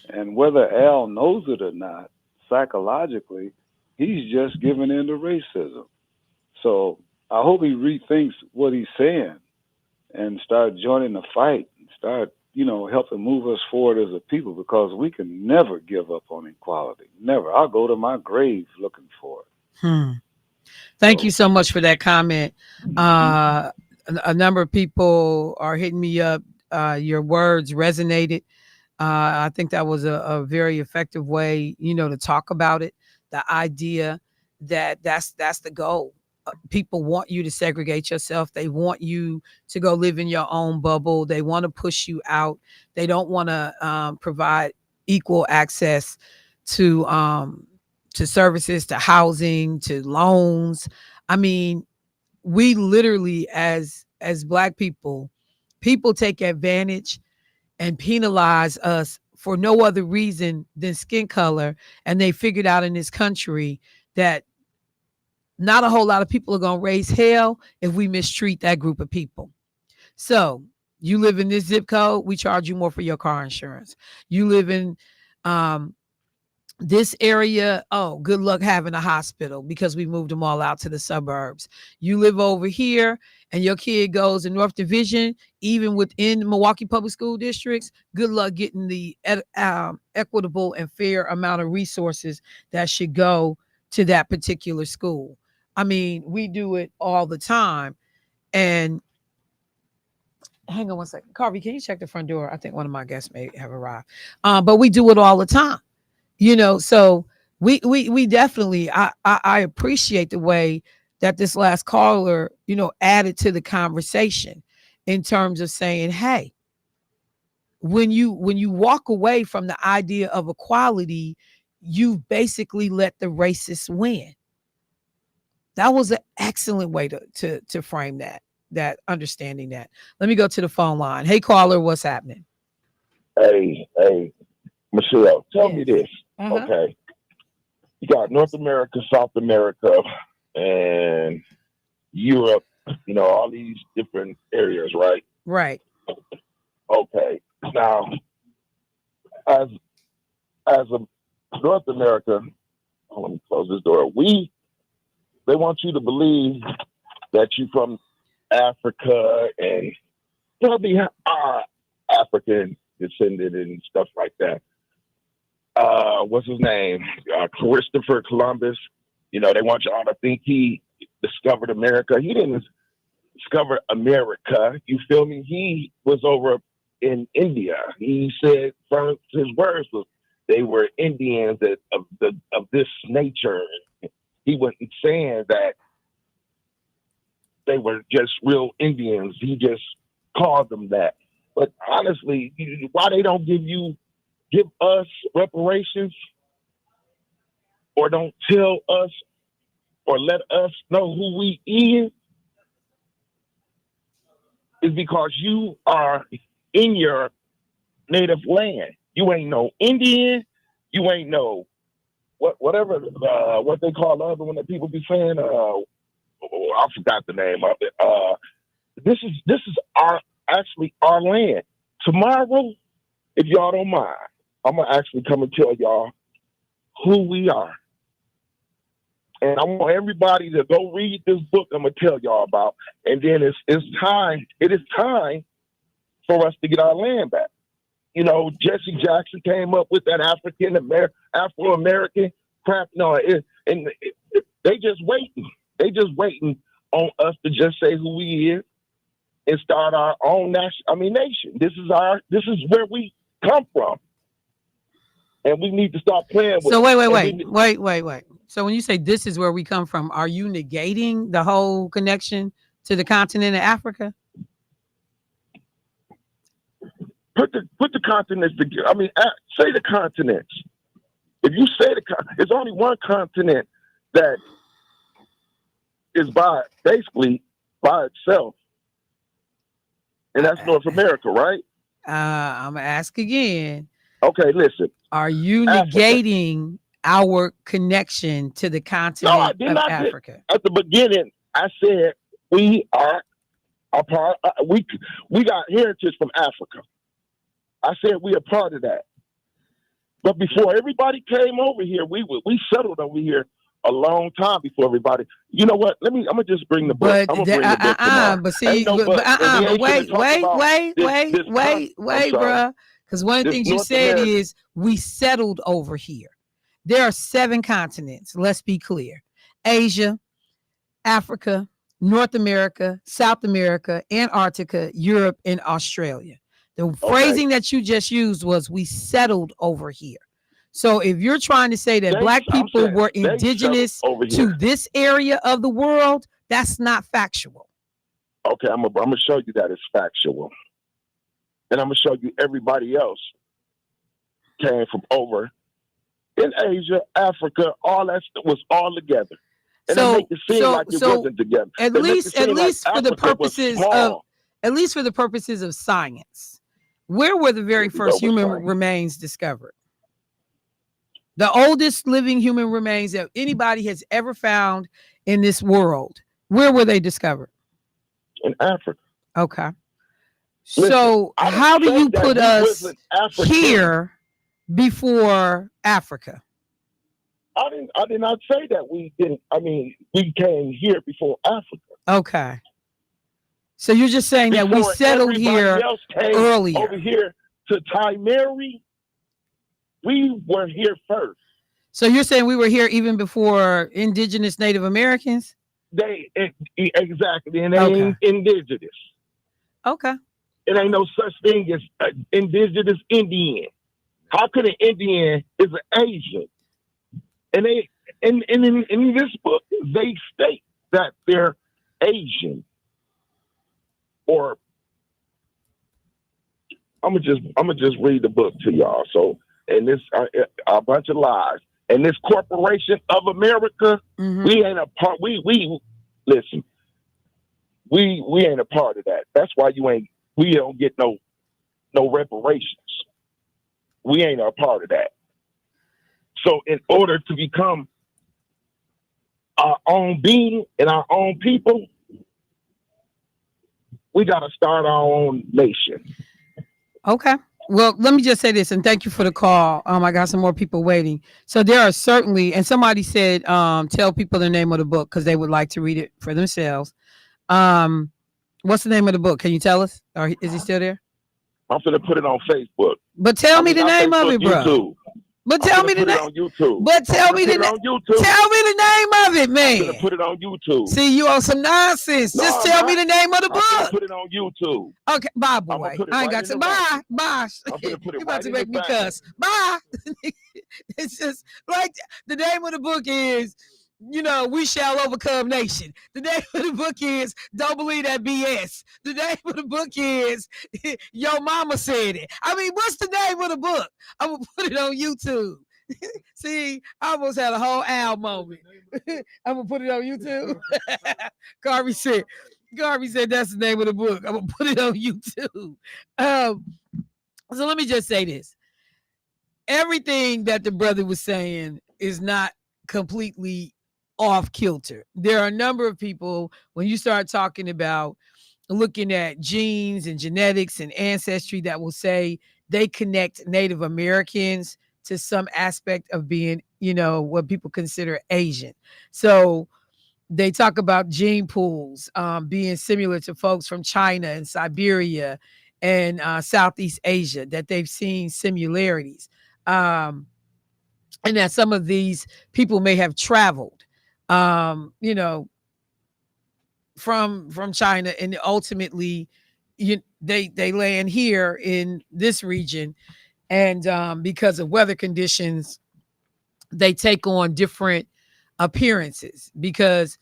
And whether Al knows it or not, psychologically, he's just giving in to racism. So I hope he rethinks what he's saying and start joining the fight and start, helping move us forward as a people, because we can never give up on equality. Never. I'll go to my grave looking for it. Thank you so much for that comment. A number of people are hitting me up. Your words resonated. I think that was a very effective way, to talk about it. The idea that that's the goal. People want you to segregate yourself. They want you to go live in your own bubble. They want to push you out. They don't want to provide equal access to services, to housing, to loans. I mean, we literally, as Black people take advantage and penalize us for no other reason than skin color. And they figured out in this country that not a whole lot of people are going to raise hell if we mistreat that group of people. So you live in this zip code, we charge you more for your car insurance. You live in this area, oh, good luck having a hospital because we moved them all out to the suburbs. You live over here and your kid goes in North Division, even within Milwaukee Public School Districts, good luck getting the equitable and fair amount of resources that should go to that particular school. I mean, we do it all the time. And hang on one second. Carvey, can you check the front door? I think one of my guests may have arrived. But we do it all the time. So we definitely, I appreciate the way that this last caller, added to the conversation in terms of saying, hey, when you walk away from the idea of equality, you basically let the racists win. That was an excellent way to frame that understanding that. Let me go to the phone line. Hey, caller, what's happening? Hey, Michelle, tell me this, Uh-huh. okay? You got North America, South America, and Europe, all these different areas, right? Right. Okay. Now, as a North America, let me close this door. They want you to believe that you're from Africa and probably are African descended and stuff like that. What's his name? Christopher Columbus. They want y'all to think he discovered America. He didn't discover America. You feel me? He was over in India. He said, from his words was, they were Indians of this nature. He wasn't saying that they were just real Indians. He just called them that. But honestly, why they don't give us reparations, or don't tell us or let us know who we is because you are in your native land. You ain't no Indian. You ain't no whatever what they call the other one that people be saying. I forgot the name of it. This is actually our land. Tomorrow, if y'all don't mind, I'm gonna actually come and tell y'all who we are. And I want everybody to go read this book I'm gonna tell y'all about. And then it is time for us to get our land back. Jesse Jackson came up with that Afro-American crap. No, they just waiting. They just waiting on us to just say who we is and start our own nation. This is where we come from. And we need to start playing with it. So wait. So when you say this is where we come from, are you negating the whole connection to the continent of Africa? Put the continents together. I mean, say the continents. If you say it's only one continent that is basically by itself, and that's North America, right? I'm gonna ask again. Okay, listen. Are you negating our connection to the continent of Africa? At the beginning, I said we are a part. We got heritage from Africa. I said we are part of that. But before everybody came over here, we settled over here a long time before everybody. You know what? I'm gonna just bring the book. I'm gonna bring the book tomorrow. But see, wait, bro. Because one of the things you said is we settled over here. There are 7 continents. Let's be clear: Asia, Africa, North America, South America, Antarctica, Europe, and Australia. The phrasing that you just used was we settled over here. So if you're trying to say that black people were indigenous to this area of the world, that's not factual. Okay, I'm gonna show you that it's factual. And I'm gonna show you everybody else came from over in Asia, Africa, all that stuff was all together. And they make it seem like it wasn't together. At least for the purposes of science. Where were the very first human remains discovered? The oldest living human remains that anybody has ever found in this world. Where were they discovered? In Africa. Okay. So how do you put us here before Africa? I did not say that we didn't. I mean, we came here before Africa. Okay. So you're just saying that we settled here earlier. Over here to Timeri, we were here first. So you're saying we were here even before indigenous Native Americans? Exactly, and they ain't indigenous. Okay. It ain't no such thing as indigenous Indian. How could an Indian is an Asian? And they in this book they state that they're Asian. Or I'm gonna just read the book to y'all. So, and this a bunch of lies. And this corporation of America, we ain't a part. We listen. We ain't a part of that. That's why we don't get no reparations. We ain't a part of that. So in order to become our own being and our own people, we got to start our own nation. Okay. Well, let me just say this, and thank you for the call. I got some more people waiting. So there are certainly, and somebody said, tell people the name of the book because they would like to read it for themselves. What's the name of the book? Can you tell us? Or is he still there? I'm gonna put it on Facebook. But tell me the name of it, bro. YouTube. But tell me the name on YouTube. But tell me the on YouTube. Tell me the name of it, man. I'm gonna put it on YouTube. See, you on some nonsense. No, just tell me the name of the I'm gonna book. put it on YouTube. Okay, bye, boy. I ain't got to. Bye, bye. I'm gonna put it You about right to in make the me back. cuss. Bye. It's just like the name of the book is, We Shall Overcome Nation. The name of the book is Don't Believe That BS. The name of the book is Yo Mama Said It. I mean, what's the name of the book? I'm gonna put it on YouTube. See, I almost had a whole Al moment. I'm gonna put it on YouTube. Garvey said that's the name of the book. I'm gonna put it on YouTube. So let me just say this. Everything that the brother was saying is not completely off kilter. There are a number of people, when you start talking about looking at genes and genetics and ancestry, that will say they connect Native Americans to some aspect of being, what people consider Asian. So they talk about gene pools being similar to folks from China and Siberia and Southeast Asia, that they've seen similarities. And that some of these people may have traveled, from China, and ultimately they land here in this region. And because of weather conditions, they take on different appearances, because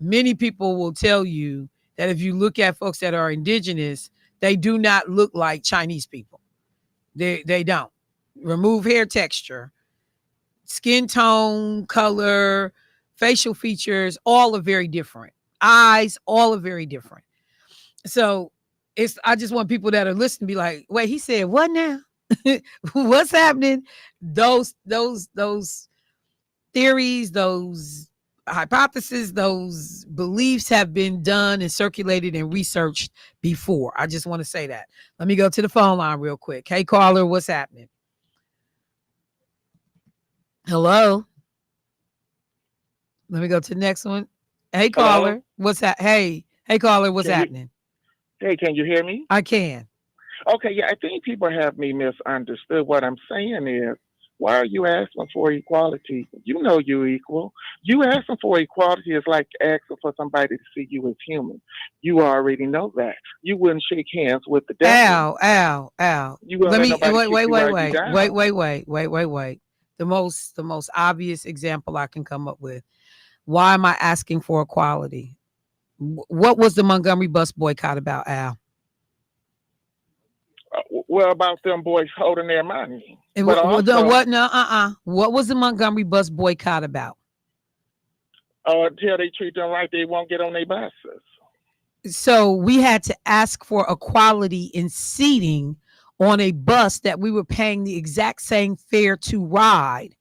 many people will tell you that if you look at folks that are indigenous, they do not look like Chinese people. They don't. Remove hair texture, skin tone, color, facial features, all are very different. Eyes, all are very different. So I just want people that are listening to be like, wait, he said what now? What's happening? Those theories, those hypotheses, those beliefs have been done and circulated and researched before. I just want to say that. Let me go to the phone line real quick. Hey, caller, what's happening? Hello. Let me go to the next one. Hey, caller, Hello? what's that? Hey, caller, what's happening? Hey, can you hear me? I can. Okay, yeah, I think people have me misunderstood. What I'm saying is, why are you asking for equality? You know you're equal. You asking for equality is like asking for somebody to see you as human. You already know that. You wouldn't shake hands with the devil. Ow. You wouldn't let nobody kick you right Wait. The most obvious example I can come up with. Why am I asking for equality? What was the Montgomery bus boycott about, Al? Well, about them boys holding their money. And But also, what? No, What was the Montgomery bus boycott about? until they treat them like they won't get on their buses. So we had to ask for equality in seating on a bus that we were paying the exact same fare to ride.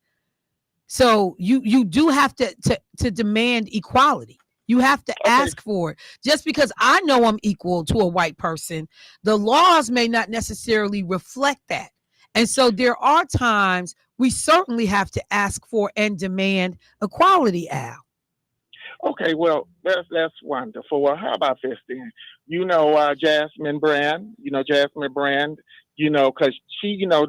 So you do have to demand equality. You have to ask for it. Just because I know I'm equal to a white person, the laws may not necessarily reflect that. And so there are times we certainly have to ask for and demand equality, Al. Okay, well, that's wonderful. Well, how about this then? Jasmine Brand. Because she, now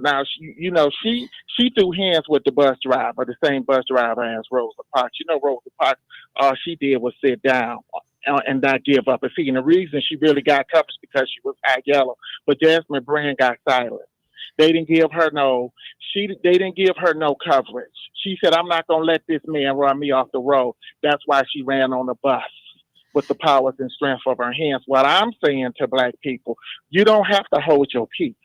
she threw hands with the bus driver, the same bus driver as Rosa Parks. Rosa Parks, all she did was sit down and not give up a seat. And the reason she really got tough is because she was high yellow. But Jasmine Brand got silent. They didn't give her no coverage. She said, I'm not gonna let this man run me off the road. That's why she ran on the bus with the powers and strength of her hands. What I'm saying to black people, you don't have to hold your peace.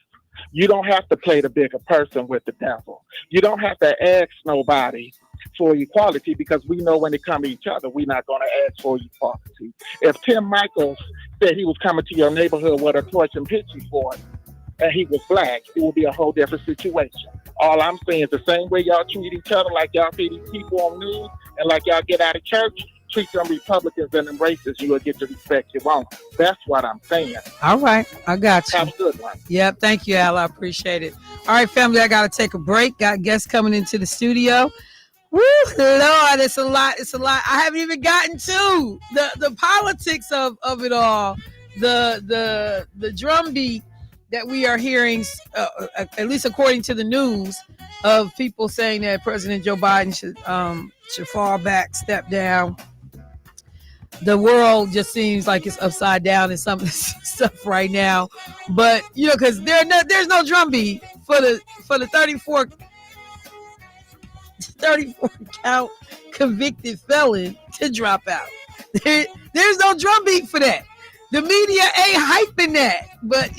You don't have to play the bigger person with the devil. You don't have to ask nobody for equality, because we know when it comes to each other, we're not going to ask for equality. If Tim Michaels said he was coming to your neighborhood with a torch and hit you for it, and he was black, it would be a whole different situation. All I'm saying is the same way y'all treat each other, like y'all treat these people on news, and like y'all get out of church, treat them Republicans and them racists, you will get the respect you want. That's what I'm saying. All right, I got you. Have a good one. Yep, thank you, Al. I appreciate it. All right, family, I got to take a break. Got guests coming into the studio. Woo, Lord, it's a lot. It's a lot. I haven't even gotten to the politics of it all. The drumbeat that we are hearing, at least according to the news, of people saying that President Joe Biden should fall back, step down. The world just seems like it's upside down in some stuff right now, but because there's no drumbeat for the 34 count convicted felon to drop out. There's no drumbeat for that. The media ain't hyping that, but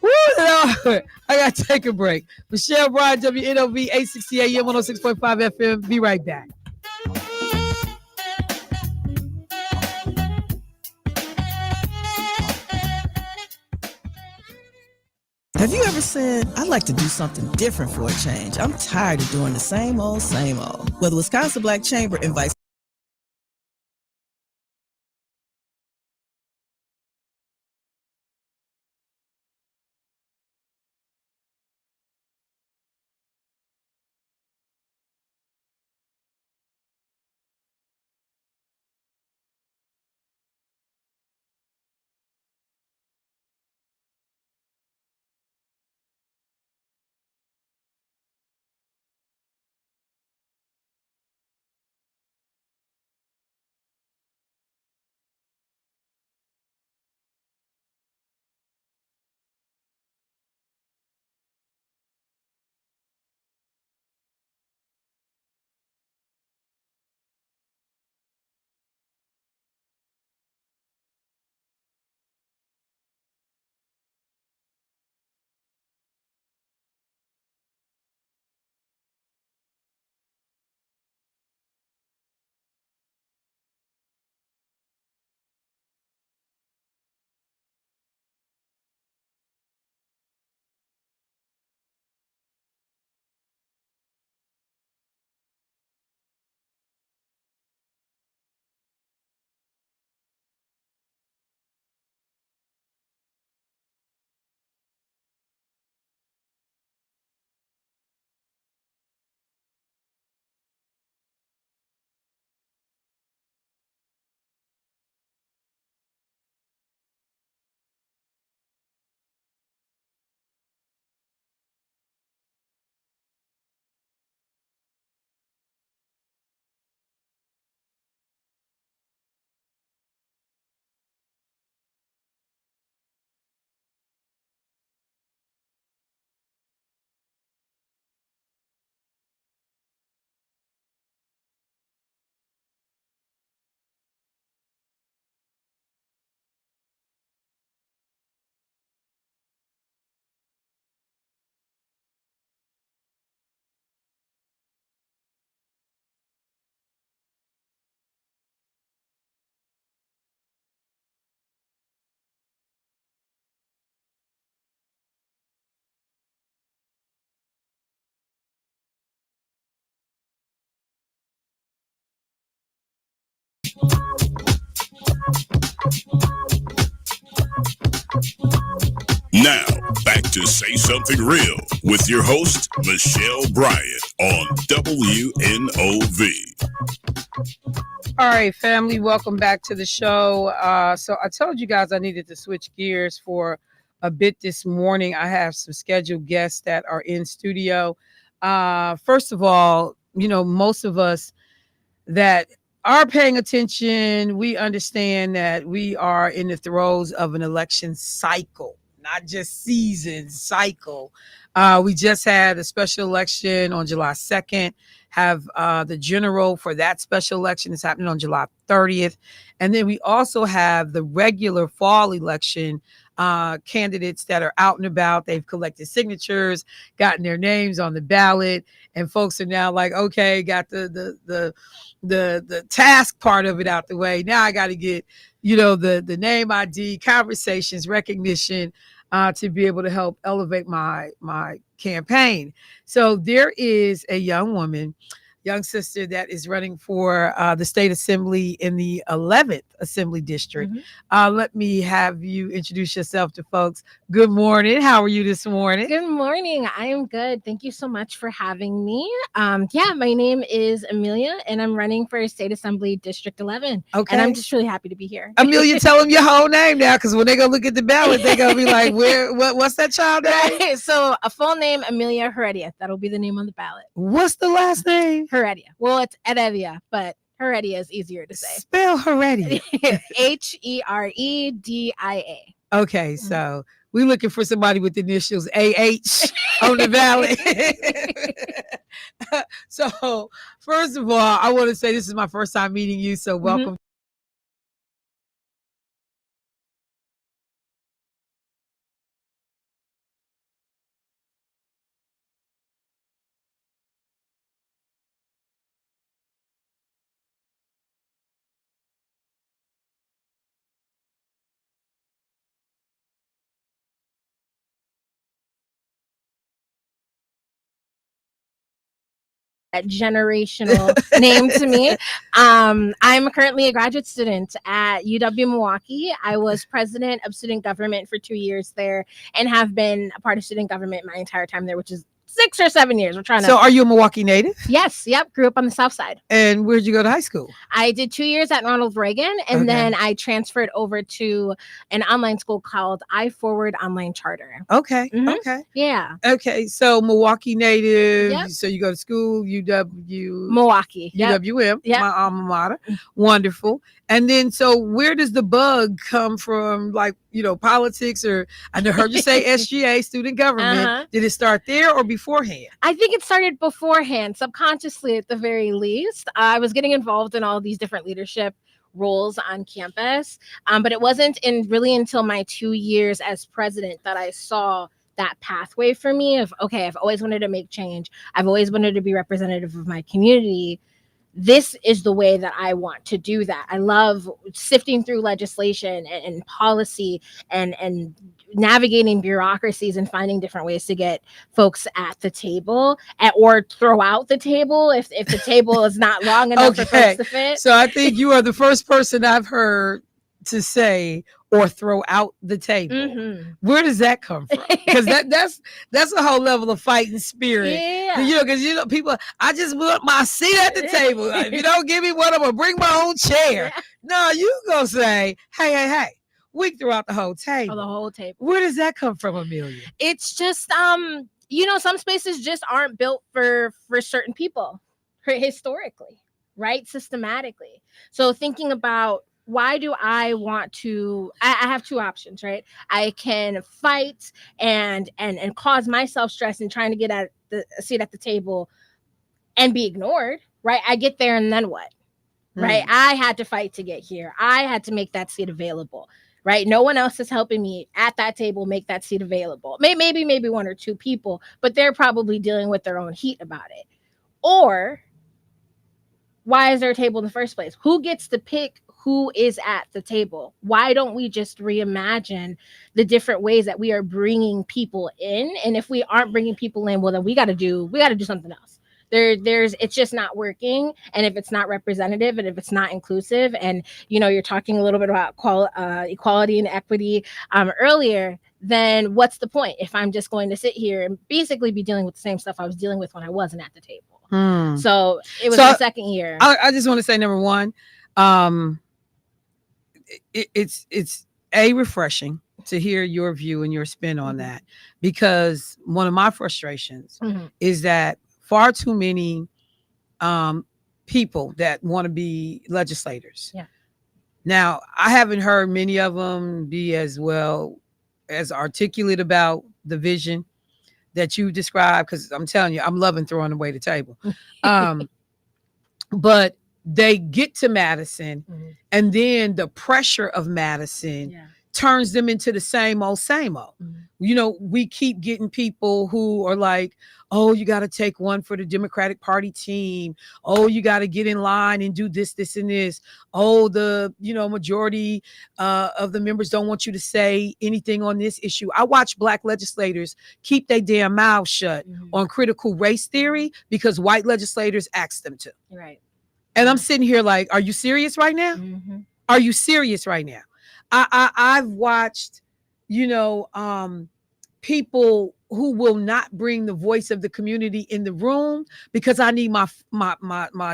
woo, Lord, I gotta take a break. Michelle Bryant, WNOV 860 AM 106.5 FM. Be right back. Have you ever said, I'd like to do something different for a change? I'm tired of doing the same old, same old. Well, the Wisconsin Black Chamber invites Now, back to Say Something Real with your host, Michelle Bryant on WNOV. All right, family, welcome back to the show. So I told you guys I needed to switch gears for a bit this morning. I have some scheduled guests that are in studio. First of all, most of us that are paying attention, we understand that we are in the throes of an election cycle, not just season, cycle. We just had a special election on July 2nd, have the general for that special election is happening on July 30th. And then we also have the regular fall election candidates that are out and about. They've collected signatures, gotten their names on the ballot, and folks are now like, okay, got the task part of it out the way. Now I got to get, the name ID, conversations, recognition, to be able to help elevate my campaign. So there is a young sister that is running for the state assembly in the 11th assembly district. Let me have you introduce yourself to folks. Good morning. How are you this morning? Good morning. I am good. Thank you so much for having me. My name is Amelia, and I'm running for State Assembly District 11. Okay. And I'm just really happy to be here. Amelia, tell them your whole name now, because when they go look at the ballot, they're going to be like, what's that child name? Right. So a full name, Amelia Heredia. That'll be the name on the ballot. What's the last name? Heredia. Well, it's Heredia, but Heredia is easier to say. Spell Heredia. Heredia. Okay, so we're looking for somebody with initials AH on the ballot. So, first of all, I want to say this is my first time meeting you, so welcome. That generational name to me. I'm currently a graduate student at UW Milwaukee. I was president of student government for 2 years there and have been a part of student government my entire time there, which is 6 or 7 years. We're trying to. So are you a Milwaukee native? Yes. Yep. Grew up on the South Side. And where'd you go to high school? I did 2 years at Ronald Reagan, and then I transferred over to an online school called iForward Online Charter. Okay. Okay. Yeah. Okay. So Milwaukee native. Yep. So you go to school, Milwaukee. Yep. UWM, Yep. my alma mater. Wonderful. And then, so where does the bug come from? Like, politics, or I heard you say SGA, student government. Did it start there or beforehand? I think it started beforehand, subconsciously at the very least. I was getting involved in all these different leadership roles on campus, but it wasn't really until my 2 years as president that I saw that pathway for me of, okay, I've always wanted to make change. I've always wanted to be representative of my community. This is the way that I want to do that. I love sifting through legislation and policy and navigating bureaucracies and finding different ways to get folks at the table or throw out the table if the table is not long enough for folks to fit. So I think you are the first person I've heard to say or throw out the table. Where does that come from? Because that's a whole level of fighting spirit. Yeah. Because people, I just want my seat at the table. If you don't give me one, I'm gonna bring my own chair. Yeah. No, you gonna say, hey, we can throw out the whole table. Oh, the whole table. Where does that come from, Amelia? It's just some spaces just aren't built for certain people historically, right? Systematically. So thinking about, why do I want to, I have two options, right? I can fight and cause myself stress in trying to get at a seat at the table and be ignored, right? I get there and then what, right? I had to fight to get here. I had to make that seat available, right? No one else is helping me at that table make that seat available. Maybe one or two people, but they're probably dealing with their own heat about it. Or why is there a table in the first place? Who gets to pick who is at the table? Why don't we just reimagine the different ways that we are bringing people in? And if we aren't bringing people in, well, then we got to do something else. It's just not working. And if it's not representative and if it's not inclusive, and you're talking a little bit about equality and equity earlier, then what's the point if I'm just going to sit here and basically be dealing with the same stuff I was dealing with when I wasn't at the table? So it was my second year. I just want to say, number one, it's refreshing to hear your view and your spin on that, because one of my frustrations is that far too many people that want to be legislators. Yeah. Now, I haven't heard many of them be as well as articulate about the vision that you described, because I'm telling you, I'm loving throwing away the table. But they get to Madison, and then the pressure of Madison turns them into the same old, same old. You know, we keep getting people who are like, oh, you got to take one for the Democratic Party team. Oh, you got to get in line and do this, this, and this. Oh, the, you know, majority of the members don't want you to say anything on this issue. I watch Black legislators keep their damn mouths shut on critical race theory because white legislators asked them to. Right. And I'm sitting here like, are you serious right now? Are you serious right now? I've watched, you know, people who will not bring the voice of the community in the room because I need my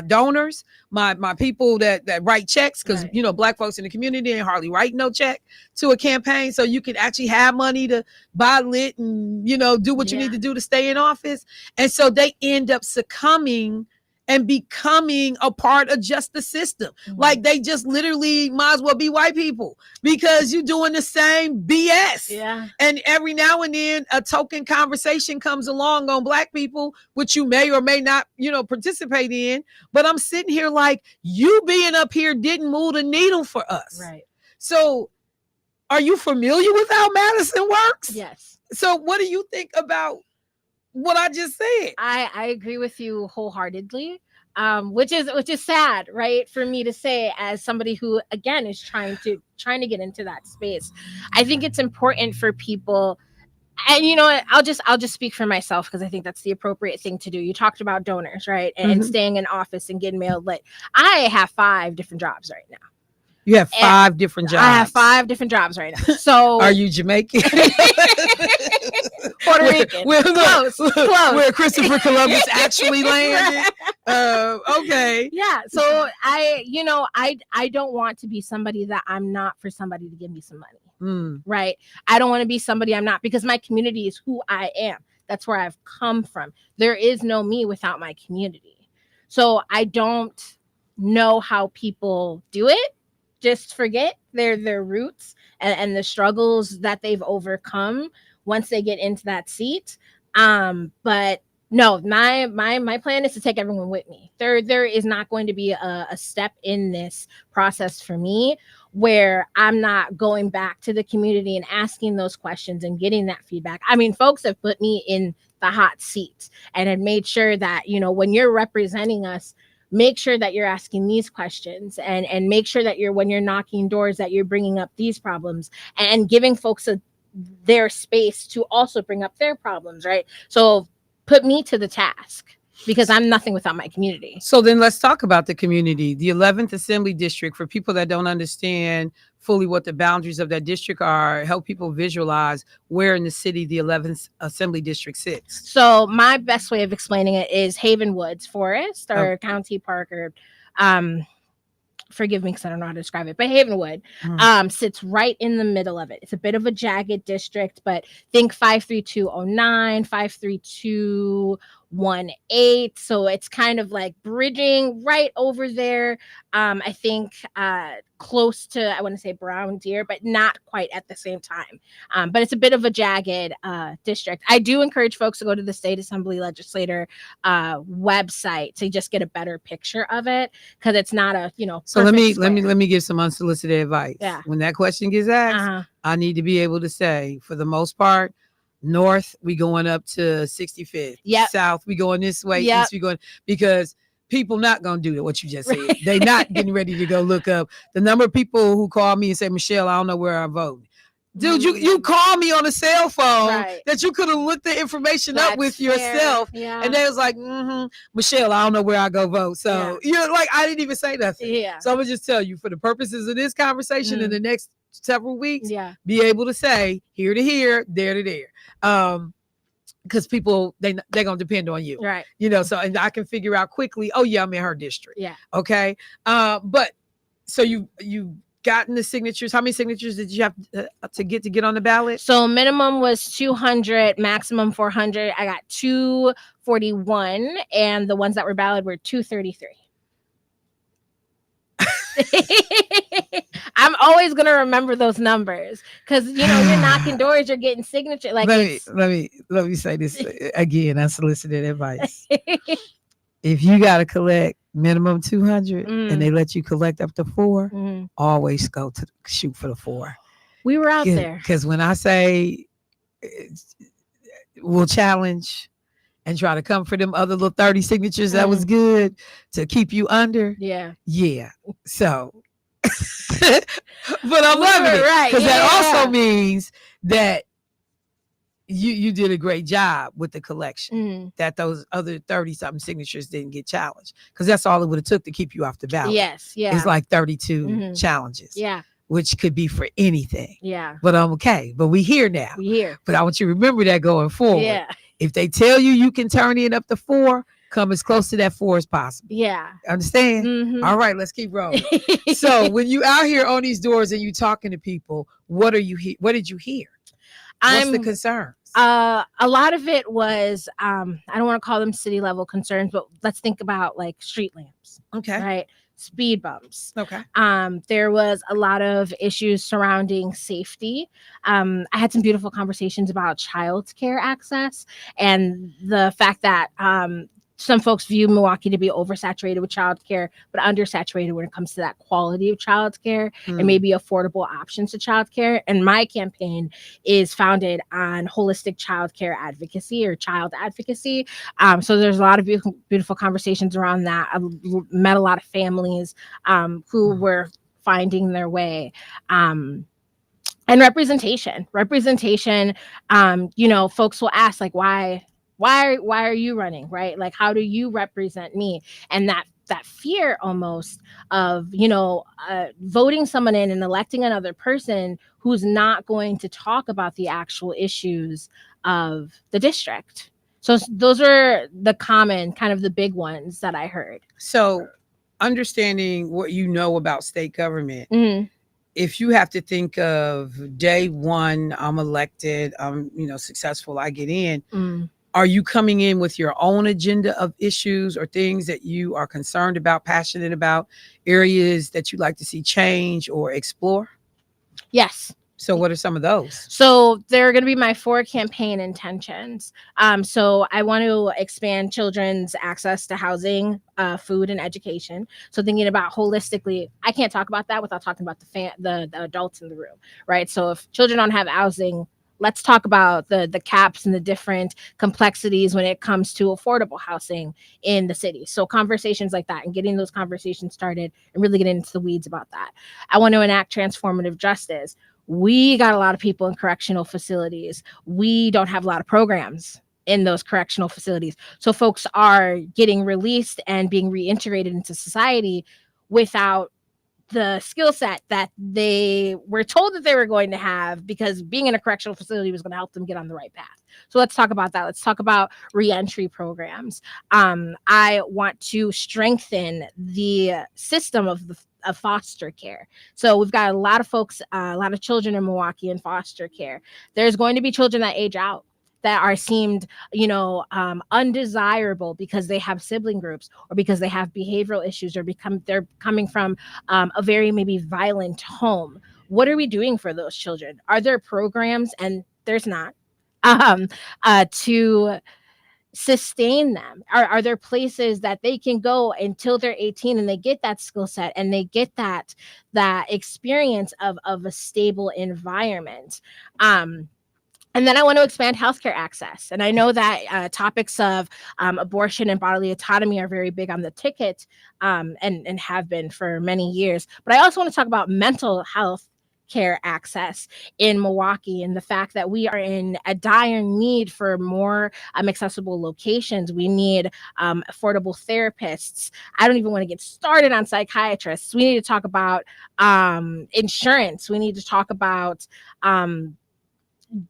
donors, my people that write checks, because you know, Black folks in the community ain't hardly write no check to a campaign, so you can actually have money to buy lit and, you know, do what you need to do to stay in office. And so they end up succumbing and becoming a part of just the system. Like they just literally might as well be white people because you're doing the same BS. Yeah. And every now and then a token conversation comes along on Black people, which you may or may not, you know, participate in. But I'm sitting here like, you being up here didn't move the needle for us. Right. So are you familiar with how Madison works? Yes. So what do you think about what I just said? I agree with you wholeheartedly, which is sad, right, for me to say as somebody who again is trying to get into that space. I think it's important for people, and you know what, I'll just speak for myself because I think that's the appropriate thing to do. You talked about donors, right, and staying in office and getting mailed lit. I have 5 different jobs right now. You have 5 different jobs. I have 5 different jobs right now. So are you Jamaican? Puerto Rican. Close. Where Christopher Columbus actually landed. Okay. Yeah. So I don't want to be somebody that I'm not for somebody to give me some money. Right. I don't want to be somebody I'm not, because my community is who I am. That's where I've come from. There is no me without my community. So I don't know how people do it. Just forget their roots and the struggles that they've overcome once they get into that seat. But no, my plan is to take everyone with me. There is not going to be a step in this process for me where I'm not going back to the community and asking those questions and getting that feedback. I mean, folks have put me in the hot seat and had made sure that, you know, when you're representing us, make sure that you're asking these questions and make sure that when you're knocking doors, that you're bringing up these problems and giving folks their space to also bring up their problems, right? So put me to the task because I'm nothing without my community. So then let's talk about the community. The 11th Assembly District, for people that don't understand fully what the boundaries of that district are, help people visualize where in the city the 11th Assembly District sits. So my best way of explaining it is Haven Woods Forest or County Park or forgive me because I don't know how to describe it, but Havenwood sits right in the middle of it. It's a bit of a jagged district, but think 53209, 53218. So it's kind of like bridging right over there. I think close to, I want to say Brown Deer, but not quite at the same time. But it's a bit of a jagged district. I do encourage folks to go to the State Assembly Legislator website to just get a better picture of it, because it's not a, So let me give some unsolicited advice. Yeah. When that question gets asked, I need to be able to say, for the most part, north we going up to 65th. Yep. South we going this way. Yep. East we going, because people not gonna do what you just said. They not getting ready to go look up the number of people who call me and say, Michelle, I don't know where I vote. Dude, you call me on a cell phone that you could have looked the information up with yourself. Yeah. And they was like, Michelle, I don't know where I go vote. So you're like, I didn't even say nothing. Yeah. So I'm gonna just tell you, for the purposes of this conversation in the next several weeks, be able to say here to here, there to there. Because people, they're gonna depend on you. Right. So and I can figure out quickly, oh yeah, I'm in her district. Yeah. Okay. But so you gotten the signatures. How many signatures did you have to get on the ballot? So minimum was 200, maximum 400. I got 241, and the ones that were valid were 233. I'm always gonna remember those numbers because you're knocking doors, you're getting signature. Like let me say this again. Unsolicited advice. If you got to collect minimum 200 and they let you collect up to 4, always go to shoot for the 4. We were out there because when I say we'll challenge and try to come for them other little 30 signatures that was good to keep you under. Yeah. So, but I'm loving it because that also means that you did a great job with the collection. That those other 30 something signatures didn't get challenged because that's all it would have took to keep you off the ballot. Yes, yeah. It's like 32 challenges. Yeah. Which could be for anything. Yeah. But I'm okay. But we here now. We here. But I want you to remember that going forward. Yeah. If they tell you can turn in up to 4, come as close to that 4 as possible. Yeah. Understand? All right, let's keep rolling. So when you out here on these doors and you talking to people, what did you hear? What's the concerns? A lot of it was I don't want to call them city level concerns, but let's think about like street lamps. Okay. Right. Speed bumps. Okay. There was a lot of issues surrounding safety. I had some beautiful conversations about childcare access and the fact that some folks view Milwaukee to be oversaturated with childcare, but undersaturated when it comes to that quality of childcare and maybe affordable options to childcare. And my campaign is founded on holistic childcare advocacy or child advocacy. So there's a lot of beautiful conversations around that. I've met a lot of families who were finding their way. And representation, folks will ask like, why are you running? Right? Like, how do you represent me? And that fear almost of, voting someone in and electing another person who's not going to talk about the actual issues of the district. So those are the common kind of the big ones that I heard. So understanding what you know about state government, if you have to think of day one, I'm elected, I'm, successful, I get in. Are you coming in with your own agenda of issues or things that you are concerned about, passionate about, areas that you'd like to see change or explore? Yes. So what are some of those? So they're going to be my 4 campaign intentions. So I want to expand children's access to housing, food, and education. So thinking about holistically, I can't talk about that without talking about the adults in the room, right? So if children don't have housing, let's talk about the caps and the different complexities when it comes to affordable housing in the city. So conversations like that and getting those conversations started and really getting into the weeds about that. I want to enact transformative justice. We got a lot of people in correctional facilities. We don't have a lot of programs in those correctional facilities. So folks are getting released and being reintegrated into society without the skill set that they were told that they were going to have because being in a correctional facility was going to help them get on the right path. So let's talk about that. Let's talk about reentry programs. I want to strengthen the system of foster care. So we've got a lot of folks, a lot of children in Milwaukee in foster care. There's going to be children that age out, that are seemed, undesirable because they have sibling groups or because they have behavioral issues or they're coming from a very maybe violent home. What are we doing for those children? Are there programs? And there's not to sustain them. Are there places that they can go until they're 18 and they get that skill set and they get that experience of a stable environment? And then I want to expand healthcare access. And I know that topics of abortion and bodily autonomy are very big on the ticket and have been for many years. But I also want to talk about mental health care access in Milwaukee and the fact that we are in a dire need for more accessible locations. We need affordable therapists. I don't even want to get started on psychiatrists. We need to talk about insurance. We need to talk about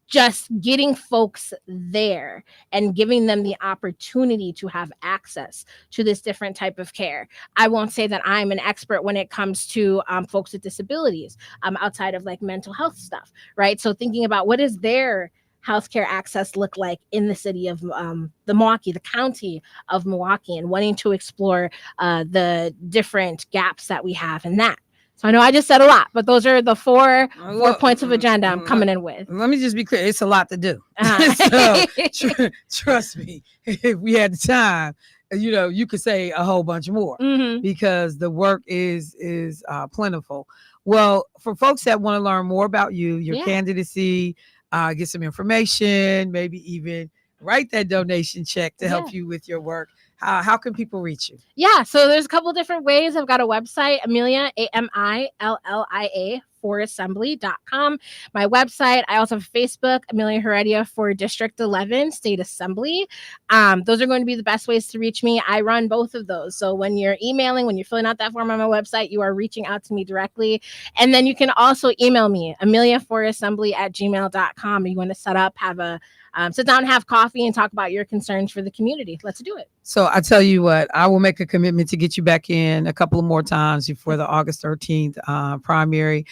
just getting folks there and giving them the opportunity to have access to this different type of care. I won't say that I'm an expert when it comes to folks with disabilities outside of like mental health stuff, right? So thinking about what is their healthcare access look like in the city of the Milwaukee, the county of Milwaukee, and wanting to explore the different gaps that we have in that. So I know I just said a lot, but those are the four points of agenda I'm coming in with. Let me just be clear. It's a lot to do. Uh-huh. So trust me, if we had the time, you could say a whole bunch more Mhm. because the work is plentiful. Well, for folks that want to learn more about you, your Yeah. candidacy, get some information, maybe even write that donation check to help you with your work. How can people reach you? Yeah, so there's a couple different ways. I've got a website, Amelia, AMILLIA, forassembly.com. My website. I also have Facebook, Amelia Heredia for District 11 State Assembly. Those are going to be the best ways to reach me. I run both of those. So when you're emailing, when you're filling out that form on my website, you are reaching out to me directly. And then you can also email me, ameliaforassembly@gmail.com. You want to set up, have a sit down, have coffee, and talk about your concerns for the community. Let's do it. So I tell you what, I will make a commitment to get you back in a couple of more times before the August 13th primary,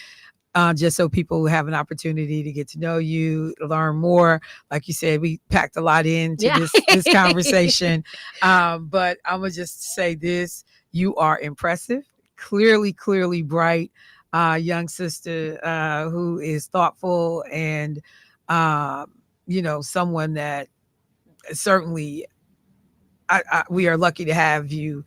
just so people have an opportunity to get to know you, learn more. Like you said, we packed a lot into this conversation. But I'm going to just say this. You are impressive, clearly bright, young sister who is thoughtful and, someone that certainly we are lucky to have you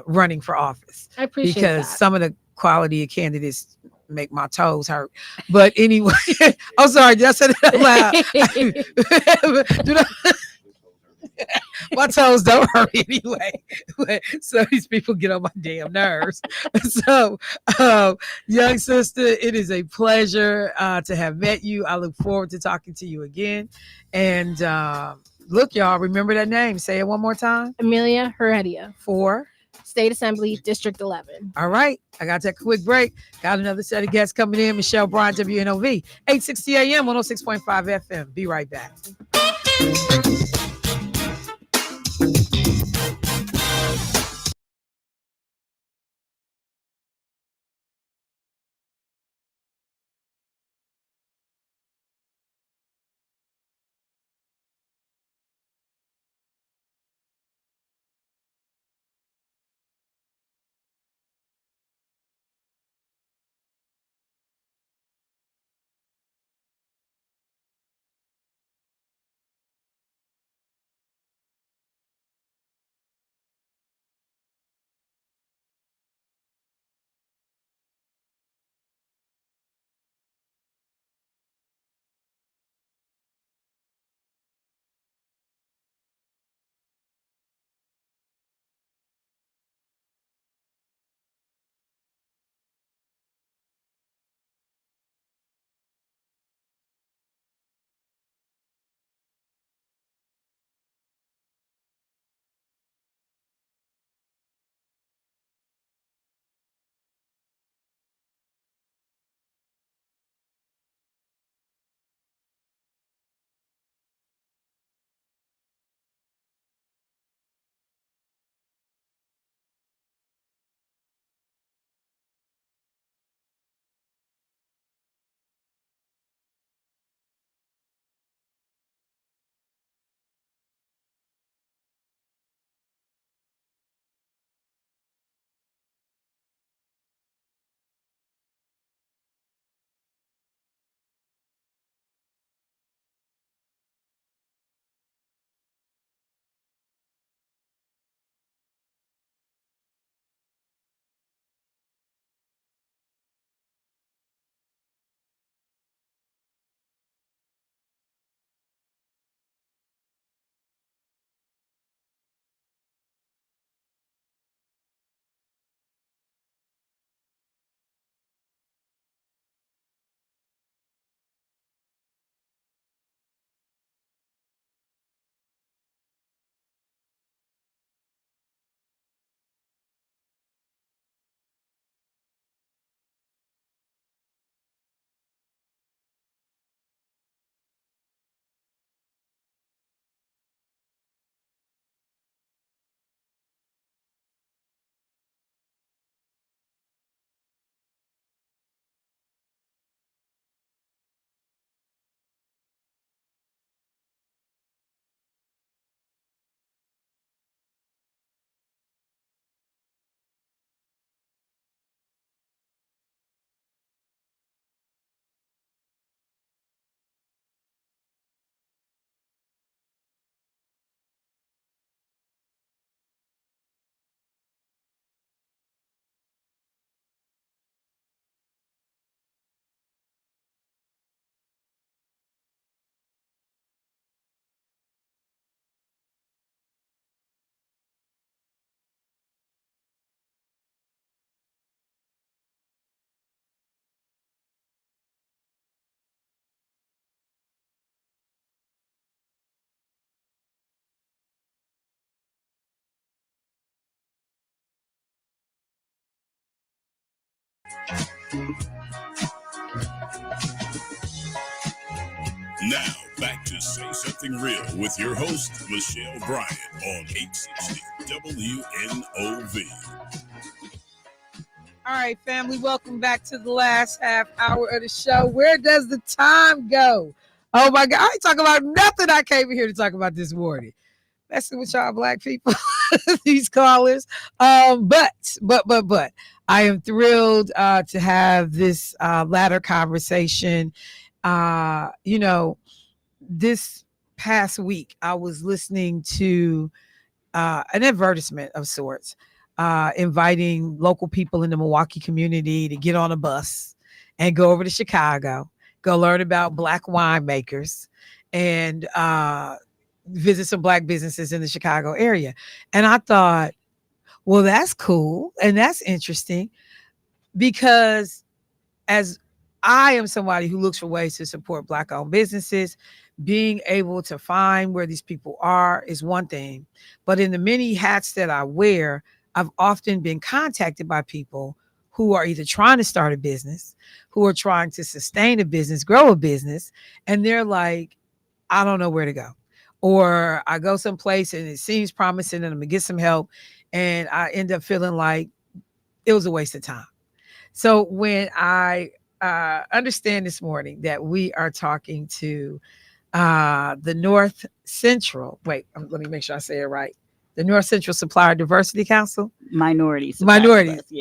running for office. I appreciate because that. some of the quality of candidates make my toes hurt. But anyway, I'm sorry, did I say that out loud? My toes don't hurt anyway. So these people get on my damn nerves. So, young sister, it is a pleasure to have met you. I look forward to talking to you again. And look, y'all, remember that name. Say it one more time. Amelia Heredia for State Assembly, District 11. All right. I got to take a quick break. Got another set of guests coming in. Michelle Bryant, WNOV, 860 AM, 106.5 FM. Be right back. Now, back to Say Something Real with your host, Michelle Bryant, on 860 WNOV. All right, family, welcome back to the last half hour of the show. Where does the time go? Oh, my God. I ain't talking about nothing I came here to talk about this morning. Messing with y'all black people, these callers. But I am thrilled to have this latter conversation. This past week, I was listening to an advertisement of sorts, inviting local people in the Milwaukee community to get on a bus and go over to Chicago, go learn about black winemakers, and visit some black businesses in the Chicago area. And I thought, well, that's cool and that's interesting, because as I am somebody who looks for ways to support black owned businesses, being able to find where these people are is one thing. But in the many hats that I wear, I've often been contacted by people who are either trying to start a business, who are trying to sustain a business, grow a business, and they're like, I don't know where to go. Or I go someplace and it seems promising and I'm gonna get some help, and I end up feeling like it was a waste of time. So when I understand this morning that we are talking to the North Central, let me make sure I say it right. The North Central Supplier Diversity Council. Minorities. Yeah,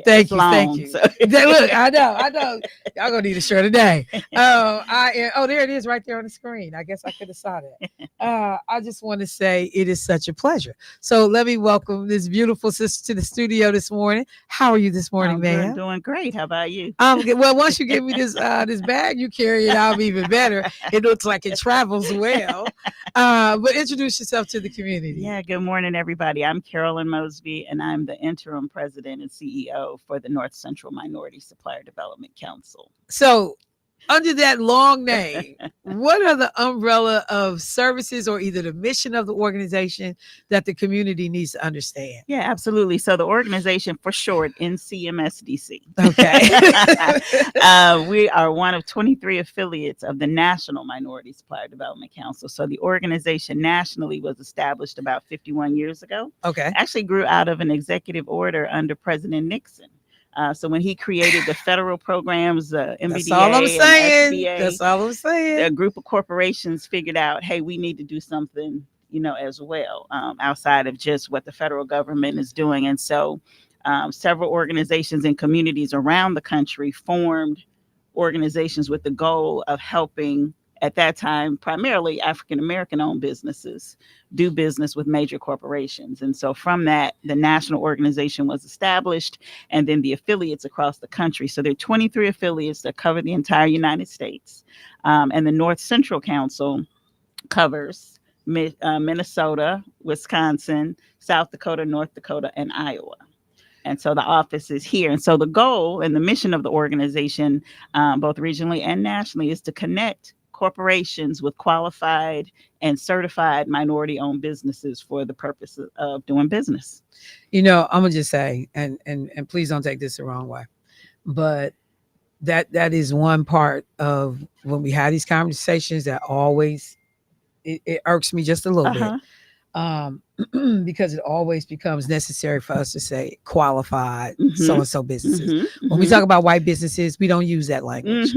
thank you. So. Look, I know. Y'all gonna need a shirt today. There it is right there on the screen. I guess I could have saw that. I just want to say it is such a pleasure. So let me welcome this beautiful sister to the studio this morning. How are you this morning, ma'am? I'm doing great. How about you? Well, once you give me this bag you carry it, I'll be even better. It looks like it travels well. But introduce yourself to the community. Yeah, good morning, everybody. I'm Carolyn Mosby, and I'm the interim president and CEO for the North Central Minority Supplier Development Council. So, under that long name, what are the umbrella of services or either the mission of the organization that the community needs to understand? Yeah, absolutely. So the organization, for short, NCMSDC. Okay. We are one of 23 affiliates of the National Minority Supplier Development Council. So the organization nationally was established about 51 years ago. Okay. Actually grew out of an executive order under President Nixon. So when he created the federal programs, MBDA, That's all I'm saying. SBA, That's all I'm saying. A group of corporations figured out, hey, we need to do something, as well, outside of just what the federal government is doing. And so several organizations and communities around the country formed organizations with the goal of helping, at that time, primarily African-American owned businesses do business with major corporations. And so from that, the national organization was established, and then the affiliates across the country. So there are 23 affiliates that cover the entire United States. And the North Central Council covers Minnesota, Wisconsin, South Dakota, North Dakota, and Iowa. And so the office is here. And so the goal and the mission of the organization, both regionally and nationally, is to connect corporations with qualified and certified minority-owned businesses for the purpose of doing business. I'm gonna just say, and please don't take this the wrong way, but that is one part of when we have these conversations that always it irks me just a little bit. Because it always becomes necessary for us to say qualified so-and-so businesses. When we talk about white businesses, we don't use that language,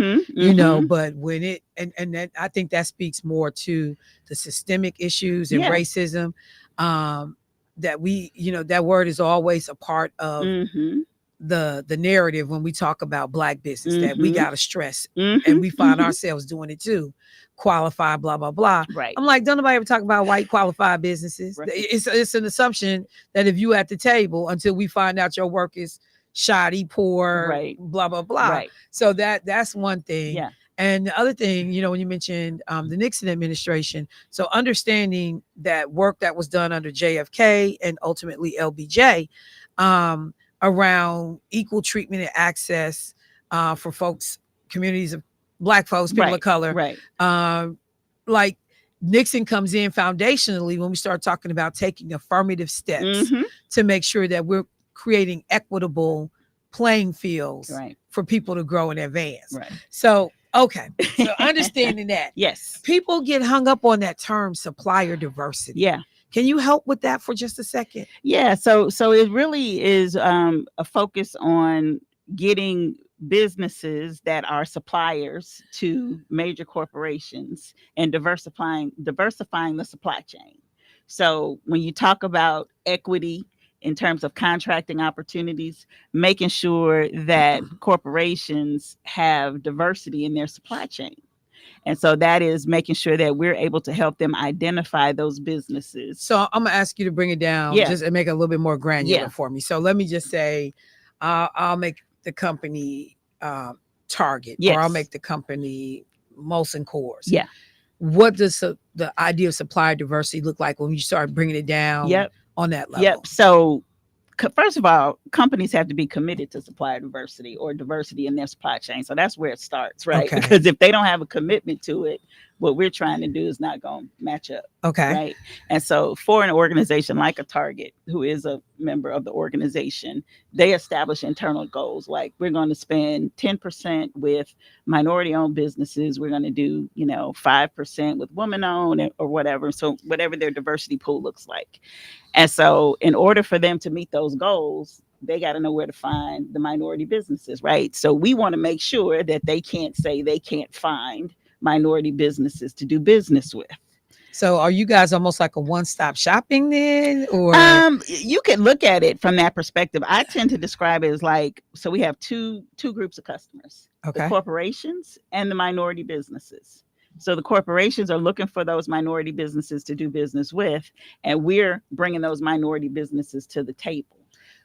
but when it, and that, I think that speaks more to the systemic issues and racism, that we, that word is always a part of the narrative when we talk about black business, that we got to stress, and we find ourselves doing it too. Qualified, blah, blah, blah. Right. I'm like, don't nobody ever talk about white qualified businesses. Right. It's an assumption that if you at the table until we find out your work is shoddy, poor, right, blah, blah, blah. Right. So that's one thing. Yeah. And the other thing, when you mentioned the Nixon administration, so understanding that work that was done under JFK and ultimately LBJ around equal treatment and access for folks, communities of Black folks, people of color. Right. Like Nixon comes in foundationally when we start talking about taking affirmative steps to make sure that we're creating equitable playing fields Right. for people to grow and advance. Right. So, okay. So understanding that. Yes. People get hung up on that term supplier diversity. Yeah. Can you help with that for just a second? Yeah. So it really is a focus on getting businesses that are suppliers to major corporations and diversifying the supply chain. So when you talk about equity in terms of contracting opportunities, making sure that corporations have diversity in their supply chain. And so that is making sure that we're able to help them identify those businesses. So I'm gonna ask you to bring it down just and make it a little bit more granular for me. So let me just say, I'll make the company Target, or I'll make the company Molson Coors. Yeah. What does the idea of supplier diversity look like when you start bringing it down on that level? Yep. So first of all, companies have to be committed to supplier diversity or diversity in their supply chain. So that's where it starts, right? Okay. Because if they don't have a commitment to it, what we're trying to do is not going to match up. Okay. Right. And so for an organization like a Target, who is a member of the organization, they establish internal goals. Like, we're going to spend 10% with minority owned businesses. We're going to do, 5% with women owned or whatever. So whatever their diversity pool looks like. And so in order for them to meet those goals, they got to know where to find the minority businesses. Right. So we want to make sure that they can't say they can't find minority businesses to do business with. So are you guys almost like a one-stop shopping then? Or you can look at it from that perspective. I tend to describe it as like, so we have two groups of customers, the corporations and the minority businesses. So the corporations are looking for those minority businesses to do business with, and we're bringing those minority businesses to the table.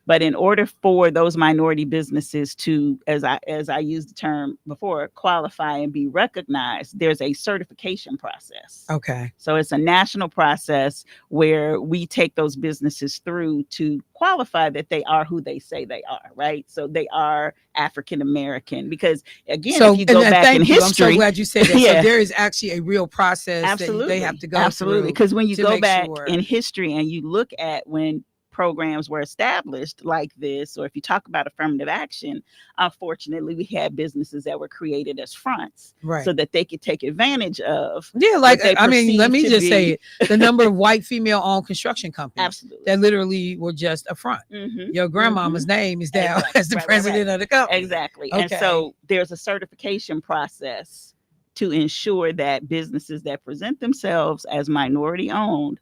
But in order for those minority businesses to, as I used the term before, qualify and be recognized, there's a certification process. Okay. So it's a national process where we take those businesses through to qualify that they are who they say they are, right? So they are African American, because again, if you go back in history, I'm so glad you said that. So there is actually a real process that they have to go through. Because when you go back in history and you look at when programs were established like this, or if you talk about affirmative action, unfortunately, we had businesses that were created as fronts, so that they could take advantage of. Yeah, like, I mean, let me just say it. The number of white female-owned construction companies that literally were just a front. Your grandmama's name is down as the president of the company. Exactly. And so there's a certification process to ensure that businesses that present themselves as minority owned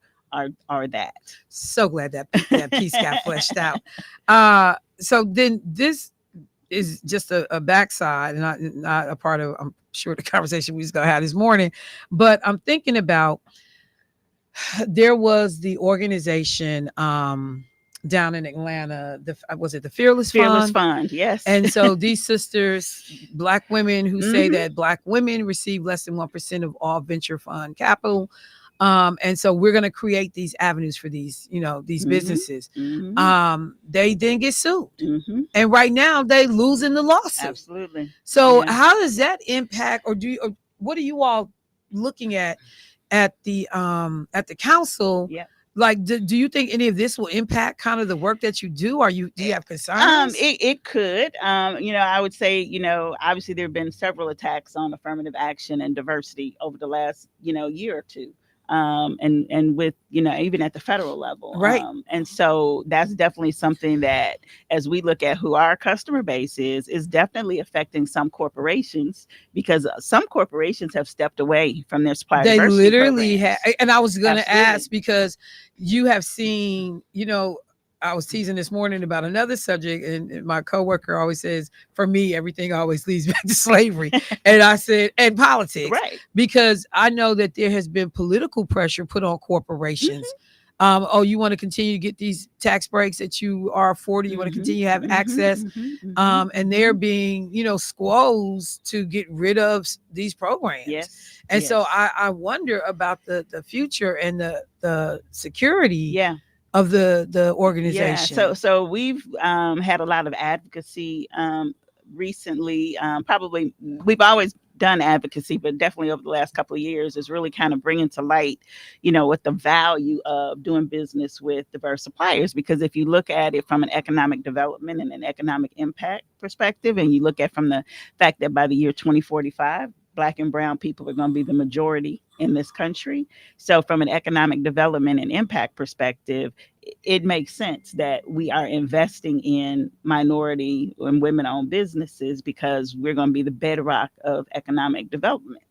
are that. So glad that piece got fleshed out. So then this is just a backside and not a part of, I'm sure, the conversation we was gonna have this morning. But I'm thinking about, there was the organization down in Atlanta, was it the Fearless Fund? Yes. And so these sisters, Black women who say that Black women receive less than 1% of all venture fund capital. And so we're going to create these avenues for these, these businesses. They then get sued. And right now they losing the lawsuit. Absolutely. So how does that impact, or what are you all looking at the council? Yeah. Like, do you think any of this will impact kind of the work that you do? Do you have concerns? It could. I would say, obviously there have been several attacks on affirmative action and diversity over the last, year or two. And with, even at the federal level. Right. And so that's definitely something that, as we look at who our customer base is definitely affecting some corporations, because some corporations have stepped away from their supplier diversity literally have. programs. And I was going to ask, because you have seen, I was teasing this morning about another subject, and my coworker always says, for me, everything always leads back to slavery. And I said, and politics, right? Because I know that there has been political pressure put on corporations. You want to continue to get these tax breaks that you are afforded. You want to continue to have access. And they're being, squozed to get rid of these programs. Yes. And so I wonder about the future and the security. Of the organization. Yeah, so we've had a lot of advocacy recently. Probably we've always done advocacy, but definitely over the last couple of years is really kind of bringing to light, what the value of doing business with diverse suppliers. Because if you look at it from an economic development and an economic impact perspective, and you look at from the fact that by the year 2045, Black and brown people are going to be the majority in this country. So from an economic development and impact perspective, it makes sense that we are investing in minority and women-owned businesses, because we're going to be the bedrock of economic development.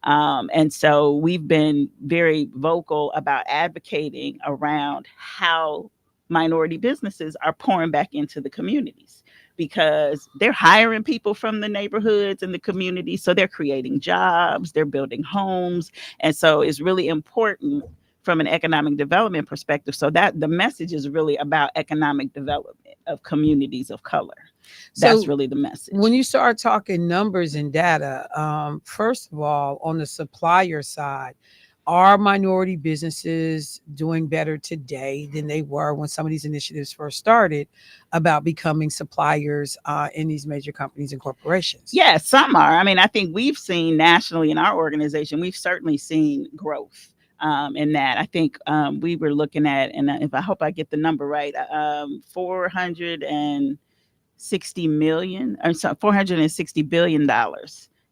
And so we've been very vocal about advocating around how minority businesses are pouring back into the communities, because they're hiring people from the neighborhoods and the communities. So they're creating jobs, they're building homes. And so it's really important from an economic development perspective. So that the message is really about economic development of communities of color. That's So really the message. when you start talking numbers and data, first of all, on the supplier side, are minority businesses doing better today than they were when some of these initiatives first started about becoming suppliers in these major companies and corporations? Yeah, some are. I mean, I think we've seen nationally in our organization, we've certainly seen growth in that. I think we were looking at, and if I hope I get the number right, $460 billion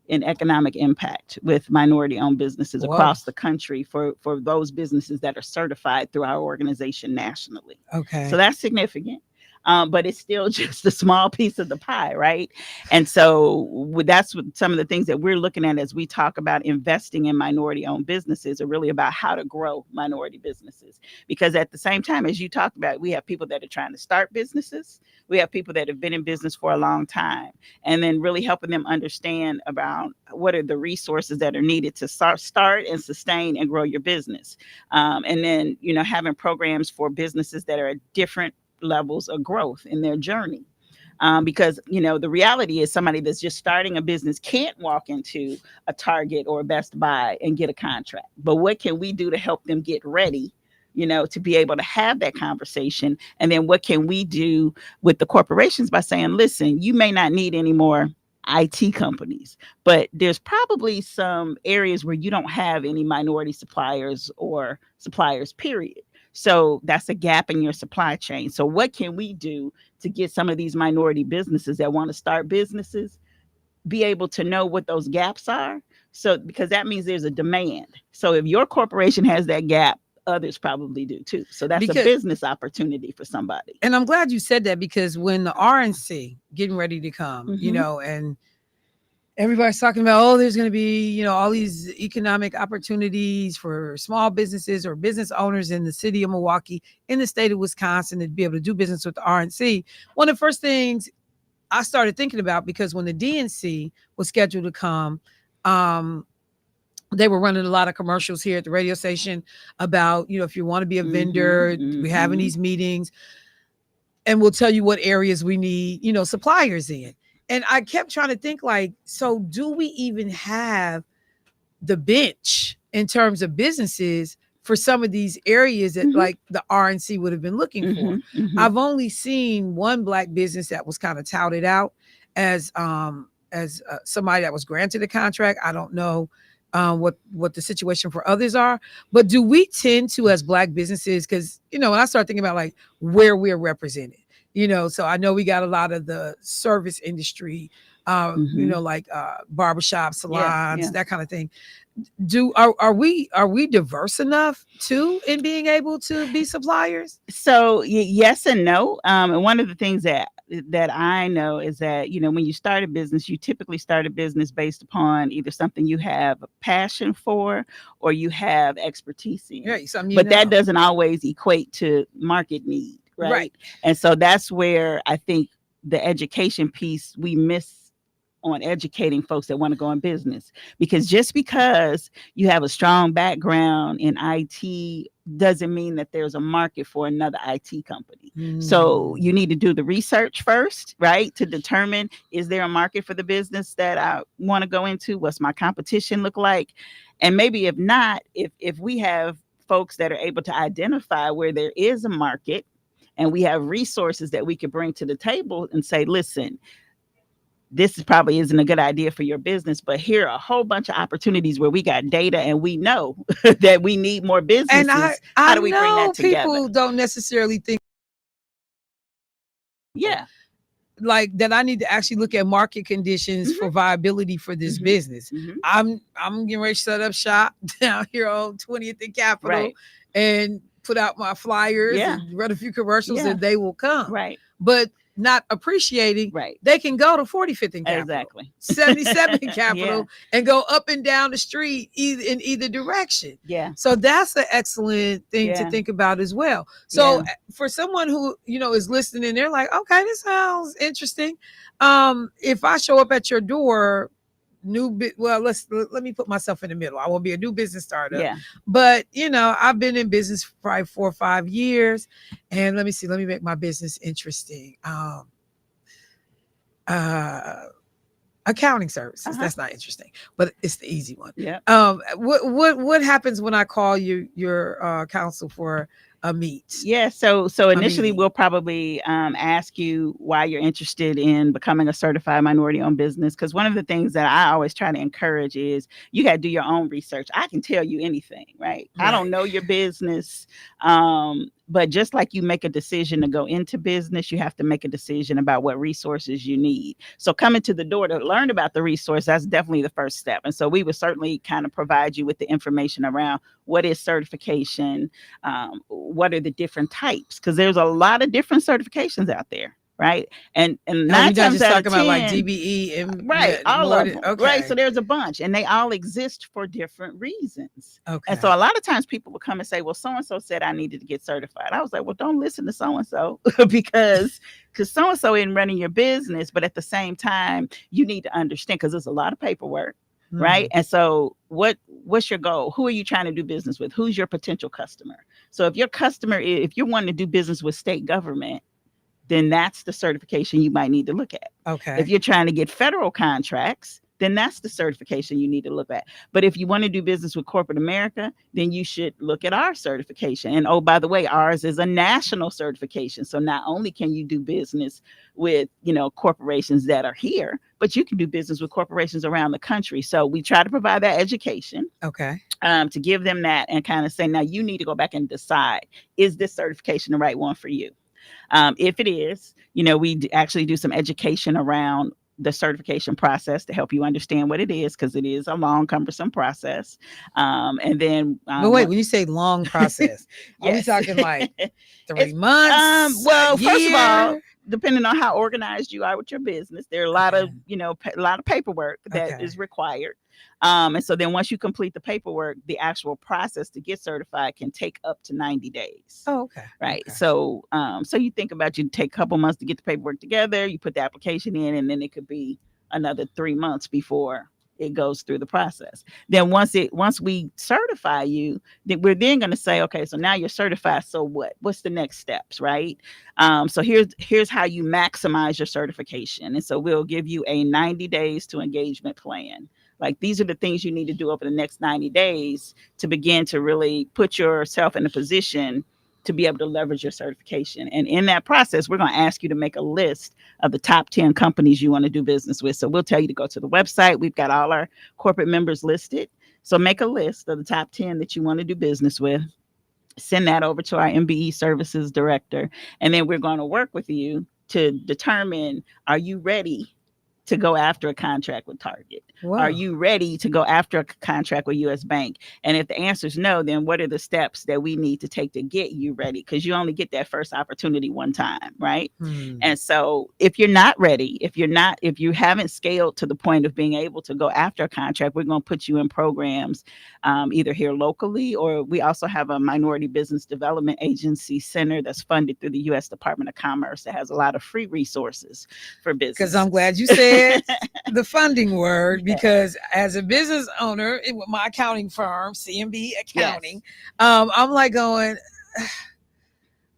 in economic impact with minority-owned businesses across the country for those businesses that are certified through our organization nationally. Okay. So that's significant. But it's still just a small piece of the pie, right? And so that's what some of the things that we're looking at as we talk about investing in minority-owned businesses are really about how to grow minority businesses. Because at the same time, as you talked about, we have people that are trying to start businesses. We have people that have been in business for a long time, and then really helping them understand about what are the resources that are needed to start and sustain and grow your business. And then, having programs for businesses that are at different levels of growth in their journey. Because, the reality is somebody that's just starting a business can't walk into a Target or a Best Buy and get a contract. But what can we do to help them get ready, to be able to have that conversation? And then what can we do with the corporations by saying, listen, you may not need any more IT companies, but there's probably some areas where you don't have any minority suppliers or suppliers, period. So that's a gap in your supply chain. So what can we do to get some of these minority businesses that want to start businesses be able to know what those gaps are? So, because that means there's a demand. So if your corporation has that gap, others probably do too. So that's a business opportunity for somebody. And I'm glad you said that, because when the RNC getting ready to come, and everybody's talking about, there's going to be, all these economic opportunities for small businesses or business owners in the city of Milwaukee, in the state of Wisconsin, to be able to do business with the RNC. One of the first things I started thinking about, because when the DNC was scheduled to come, they were running a lot of commercials here at the radio station about, if you want to be a vendor, we're having these meetings, and we'll tell you what areas we need, suppliers in. And I kept trying to think, so do we even have the bench in terms of businesses for some of these areas that like the RNC would have been looking for? I've only seen one Black business that was kind of touted out as somebody that was granted a contract. I don't know what the situation for others are, but do we tend to, as Black businesses, because, when I start thinking about where we're represented, so I know we got a lot of the service industry, barbershop, salons, that kind of thing. Are we diverse enough too in being able to be suppliers? So yes and no. And one of the things that I know is that, when you start a business, you typically start a business based upon either something you have a passion for or you have expertise in. Yeah, but that doesn't always equate to market need. Right. And so that's where I think the education piece we miss on educating folks that want to go in business, because just because you have a strong background in IT doesn't mean that there's a market for another IT company. So you need to do the research first, right? To determine, is there a market for the business that I want to go into? What's my competition look like? And maybe if not, if we have folks that are able to identify where there is a market, and we have resources that we could bring to the table and say, listen, this probably isn't a good idea for your business, but here are a whole bunch of opportunities where we got data and we know that we need more businesses. And How do we bring know that together? people don't necessarily think Yeah. like that I need to actually look at market conditions for viability for this business. I'm getting ready to set up shop down here on 20th and Capitol and put out my flyers and run a few commercials and they will come. Right. But not appreciating they can go to 45th and Capitol, exactly 77th and Capitol and go up and down the street in either direction. So that's an excellent thing to think about as well. So for someone who, you know, is listening and they're like, okay, this sounds interesting. If I show up at your door, let me put myself in the middle. I won't be a new business startup, but you know, I've been in business for probably 4 or 5 years, and let me make my business interesting. Accounting services. That's not interesting, but it's the easy one. What happens when I call your counsel for a meet? So initially we'll probably ask you why you're interested in becoming a certified minority owned business, because one of the things that I always try to encourage is you got to do your own research. I can tell you anything, right? I don't know your business, but just like you make a decision to go into business, you have to make a decision about what resources you need. So coming to the door to learn about the resource, that's definitely the first step. And so we would certainly kind of provide you with the information around what is certification, what are the different types, because there's a lot of different certifications out there. Right. And 9 times out of 10, about like DBE and all of them. Right. So there's a bunch and they all exist for different reasons. And so a lot of times people will come and say, well, so-and-so said I needed to get certified. I was like, well, don't listen to so-and-so because so-and-so isn't running your business. But at the same time, you need to understand, because there's a lot of paperwork. Right. And so what's your goal? Who are you trying to do business with? Who's your potential customer? So if your customer, if you're wanting to do business with state government, then that's the certification you might need to look at. If you're trying to get federal contracts, then that's the certification you need to look at. But if you want to do business with corporate America, then you should look at our certification. And oh, by the way, ours is a national certification. So not only can you do business with, you know, corporations that are here, but you can do business with corporations around the country. So we try to provide that education. To give them that and kind of say, now you need to go back and decide, is this certification the right one for you? If it is, you know, we actually do some education around the certification process to help you understand what it is, because it is a long, cumbersome process. And then, but wait, when you say long process, are we talking like 3 months? Well, first of all, depending on how organized you are with your business, there are a lot of, you know, a lot of paperwork that is required. And so then once you complete the paperwork, the actual process to get certified can take up to 90 days. Right. So you think about, you take a couple months to get the paperwork together, you put the application in, and then it could be another 3 months before it goes through the process. Then once we certify you, then we're then going to say, okay, so now you're certified. So what's the next steps? Right. So here's how you maximize your certification. And so we'll give you a 90 days to engagement plan. Like, these are the things you need to do over the next 90 days to begin to really put yourself in a position to be able to leverage your certification. And in that process, we're going to ask you to make a list of the top 10 companies you want to do business with. So we'll tell you to go to the website. We've got all our corporate members listed. So make a list of the top 10 that you want to do business with. Send that over to our MBE services director. And then we're going to work with you to determine, are you ready to go after a contract with Target? Are you ready to go after a contract with US Bank? And if the answer is no, then what are the steps that we need to take to get you ready? Because you only get that first opportunity one time, right? And so if you're not ready, if you haven't scaled to the point of being able to go after a contract, we're going to put you in programs either here locally, or we also have a minority business development agency center that's funded through the U.S. Department of Commerce that has a lot of free resources for business. Because I'm glad you said the funding word, because as a business owner with my accounting firm, CMB Accounting, I'm like going,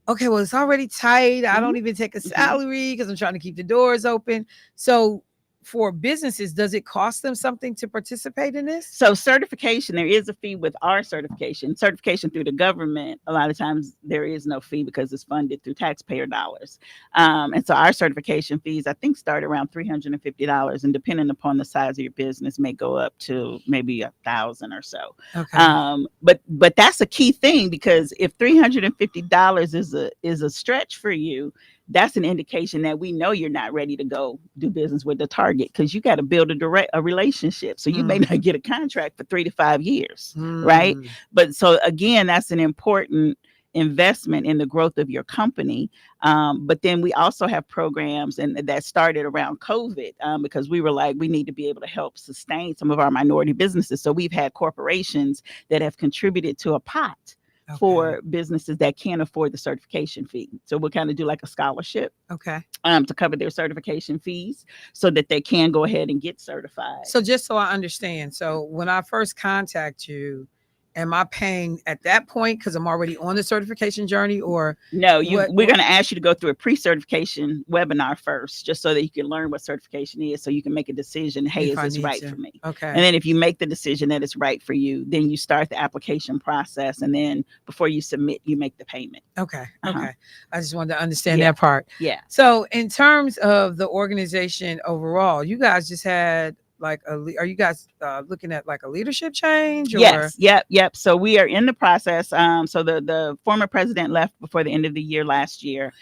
okay, well, it's already tight. I don't even take a salary because I'm trying to keep the doors open. So for businesses, does it cost them something to participate in this? So certification, there is a fee with our certification through the government. A lot of times there is no fee because it's funded through taxpayer dollars. And so our certification fees, I think, start around $350, and depending upon the size of your business may go up to maybe $1,000 or so. Okay. But that's a key thing, because if $350 is a stretch for you, that's an indication that we know you're not ready to go do business with the target, because you got to build a relationship. So you may not get a contract for 3 to 5 years, right? But so again, that's an important investment in the growth of your company. But then we also have programs and that started around COVID, because we were like, we need to be able to help sustain some of our minority businesses. So we've had corporations that have contributed to a pot for businesses that can't afford the certification fee. So we'll kind of do like a scholarship to cover their certification fees so that they can go ahead and get certified. So just so I understand, so when I first contact you, am I paying at that point because I'm already on the certification journey, or no? We're going to ask you to go through a pre-certification webinar first, just so that you can learn what certification is, so you can make a decision. Hey, is this right for me? Okay. And then if you make the decision that it's right for you, then you start the application process, and then before you submit, you make the payment. Okay. I just wanted to understand that part. Yeah. So in terms of the organization overall, you guys just had are you guys looking at like a leadership change? Or? Yes. Yep. So we are in the process. So the former president left before the end of the year last year.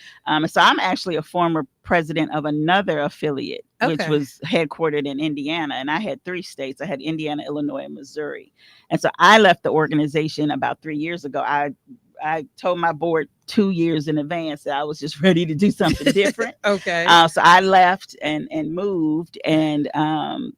So I'm actually a former president of another affiliate, which was headquartered in Indiana. And I had 3 states. I had Indiana, Illinois, and Missouri. And so I left the organization about 3 years ago. I told my board 2 years in advance that I was just ready to do something different. So I left and moved, and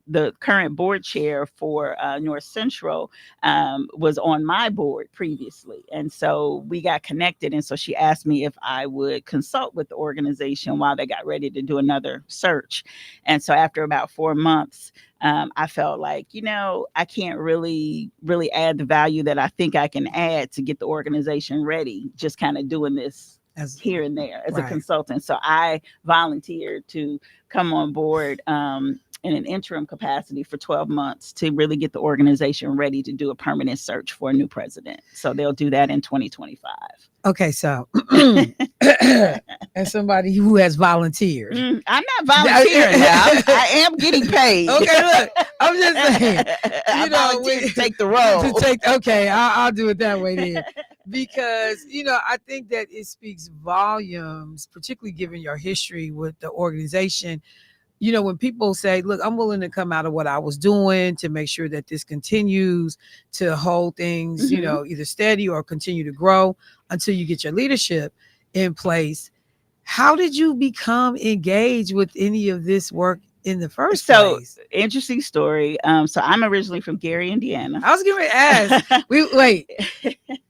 the current board chair for North Central was on my board previously. And so we got connected. And so she asked me if I would consult with the organization while they got ready to do another search. And so after about 4 months, I felt like, I can't really add the value that I think I can add to get the organization ready, just kind of doing this as here and there as a consultant. So I volunteered to come on board in an interim capacity for 12 months to really get the organization ready to do a permanent search for a new president. So they'll do that in 2025. Okay, so as somebody who has volunteered, I'm not volunteering now. I am getting paid. Okay, look, I'm just saying, we take the role. I'll do it that way then, because I think that it speaks volumes, particularly given your history with the organization. When people say, look, I'm willing to come out of what I was doing to make sure that this continues to hold things, either steady or continue to grow until you get your leadership in place. How did you become engaged with any of this work in the first place? So interesting story. So I'm originally from Gary, Indiana. I was going to ask, wait,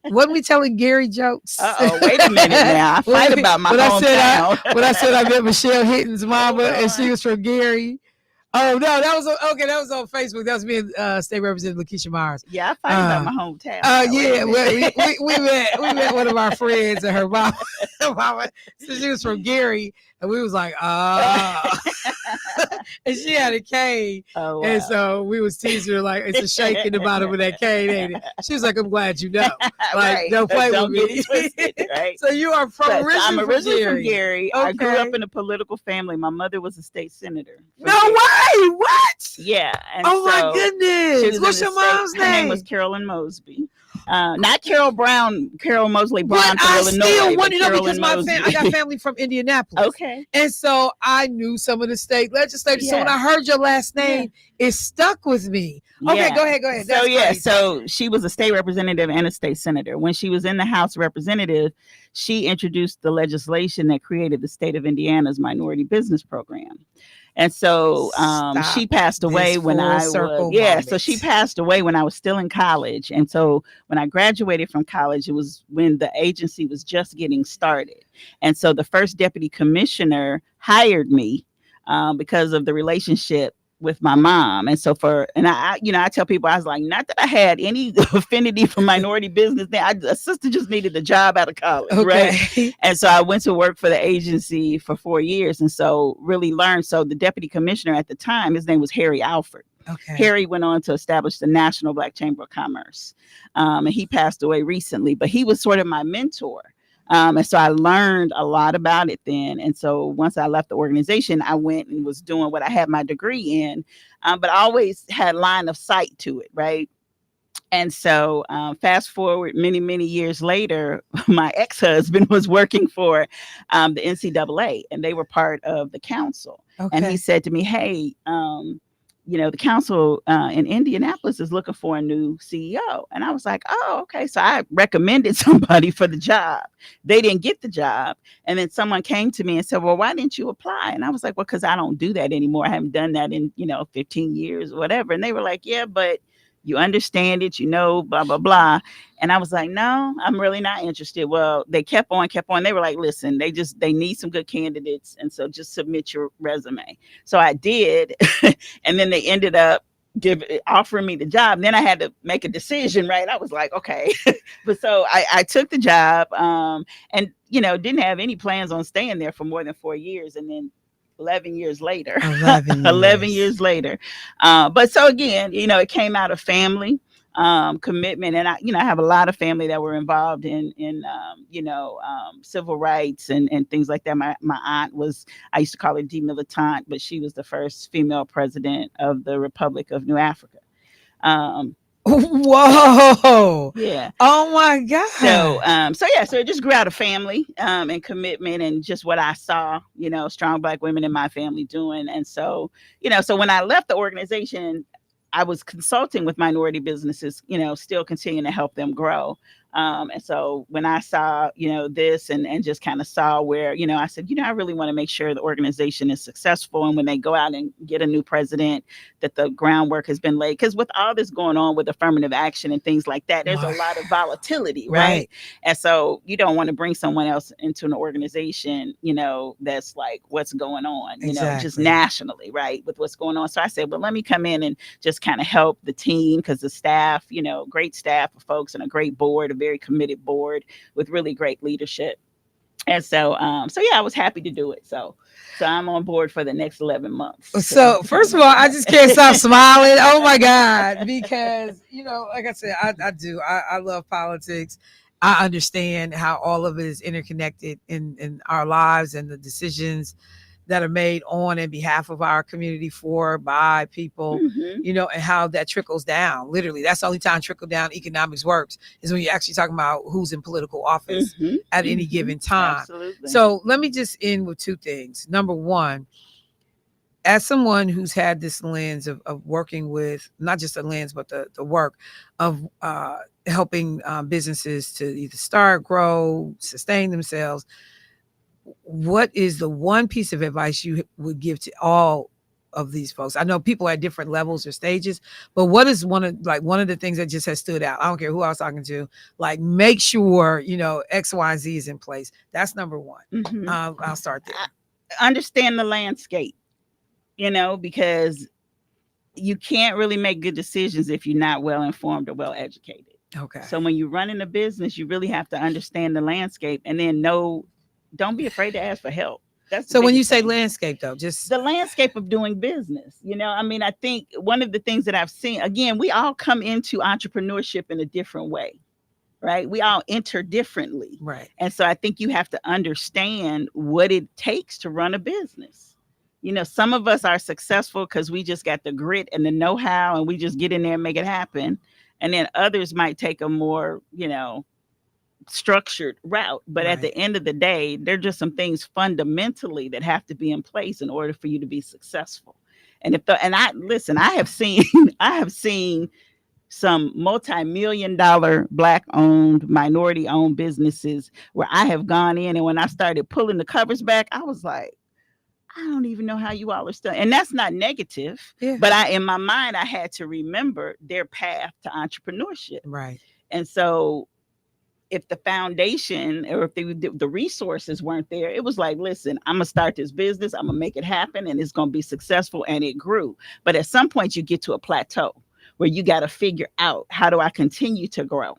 wasn't we telling Gary jokes? Wait a minute now. I fight about my hometown. When I said I met Michelle Hitton's mama and she was from Gary. Oh no, that was on Facebook. That was me and State Representative Lakeisha Myers. Yeah, I fight about my hometown. We met one of our friends and her mama. So she was from Gary, and we was like, and she had a cane. Oh, wow. And so we was teasing her like, it's a shake in the bottom of that cane, ain't it? She was like, I'm glad you know. Like, don't play with me. Twisted, right? So you are I'm originally from Gary. Gary. I grew up in a political family. My mother was a state senator. No way! What? Yeah. And my goodness. What's your mom's name? Her name was Carolyn Mosby. Not Carol Mosley Brown from Illinois. I still want to know, because I got family from Indianapolis. Okay. And so I knew some of the state legislators. Yeah. So when I heard your last name, it stuck with me. Okay, go ahead. So she was a state representative and a state senator. When she was in the House of Representatives, she introduced the legislation that created the state of Indiana's minority business program. And so she passed away when so she passed away when I was still in college. And so when I graduated from college, it was when the agency was just getting started. And so the first deputy commissioner hired me because of the relationship with my mom. And so I tell people, I was like, not that I had any affinity for minority business. A sister just needed a job out of college. Okay. Right. And so I went to work for the agency for 4 years. And so really learned. So the deputy commissioner at the time, his name was Harry Alford. Okay. Harry went on to establish the National Black Chamber of Commerce. And he passed away recently, but he was sort of my mentor. And so I learned a lot about it then. And so once I left the organization, I went and was doing what I had my degree in, but I always had line of sight to it, right? And so fast forward many, many years later, my ex-husband was working for the NCAA, and they were part of the council. Okay. And he said to me, hey, the council in Indianapolis is looking for a new CEO. And I was like, oh, okay. So I recommended somebody for the job. They didn't get the job. And then someone came to me and said, well, why didn't you apply? And I was like, well, because I don't do that anymore. I haven't done that in, 15 years or whatever. And they were like, yeah, but you understand it, blah, blah, blah. And I was like, no, I'm really not interested. Well, they kept on. They were like, listen, they need some good candidates. And so just submit your resume. So I did. And then they ended up offering me the job. Then I had to make a decision, right? I was like, okay. But so I took the job and, didn't have any plans on staying there for more than 4 years. And then 11 years later. 11 years later. But so again, it came out of family commitment. And I have a lot of family that were involved in civil rights and things like that. My aunt I used to call her demilitante, but she was the first female president of the Republic of New Africa. Whoa. Yeah. Oh my God. So it just grew out of family and commitment and just what I saw, strong Black women in my family doing. And so, so when I left the organization, I was consulting with minority businesses, still continuing to help them grow. And so when I saw, this and just kind of saw where, I said, I really want to make sure the organization is successful. And when they go out and get a new president, that the groundwork has been laid. Because with all this going on with affirmative action and things like that, there's a lot of volatility, right? And so you don't want to bring someone else into an organization, that's like what's going on, just nationally, right? With what's going on. So I said, well, let me come in and just kind of help the team because the staff, great staff of folks and a great board, a very committed board with really great leadership. And so, I was happy to do it. So I'm on board for the next 11 months. So first of all, I just can't stop smiling. Oh my God. Because, like I said, I love politics. I understand how all of it is interconnected in our lives and the decisions that are made on and behalf of our community by people, and how that trickles down. Literally, that's the only time trickle down economics works is when you're actually talking about who's in political office at any given time. Absolutely. So let me just end with two things. Number one, as someone who's had this lens of working with, not just a lens, but the work of helping businesses to either start, grow, sustain themselves, what is the one piece of advice you would give to all of these folks? I know people at different levels or stages, but what is one of the things that just has stood out? I don't care who I was talking to, like make sure, X, Y, and Z is in place. That's number one. I'll start there. Understand the landscape, because you can't really make good decisions if you're not well informed or well educated. Okay. So when you're running a business, you really have to understand the landscape and then don't be afraid to ask for help. So when you say landscape, though, just the landscape of doing business, I think one of the things that I've seen, again, we all come into entrepreneurship in a different way, right? We all enter differently. Right. And so I think you have to understand what it takes to run a business. Some of us are successful because we just got the grit and the know-how and we just get in there and make it happen. And then others might take a more, structured route, but at the end of the day, there are just some things fundamentally that have to be in place in order for you to be successful. And I have seen some multi-million-dollar Black-owned, minority-owned businesses where I have gone in, and when I started pulling the covers back, I was like, I don't even know how you all are still. And that's not negative, but in my mind, I had to remember their path to entrepreneurship. Right. And so if the foundation or if the resources weren't there, it was like, listen, I'm gonna start this business, I'm gonna make it happen, and it's gonna be successful. And it grew. But at some point, you get to a plateau where you got to figure out, how do I continue to grow?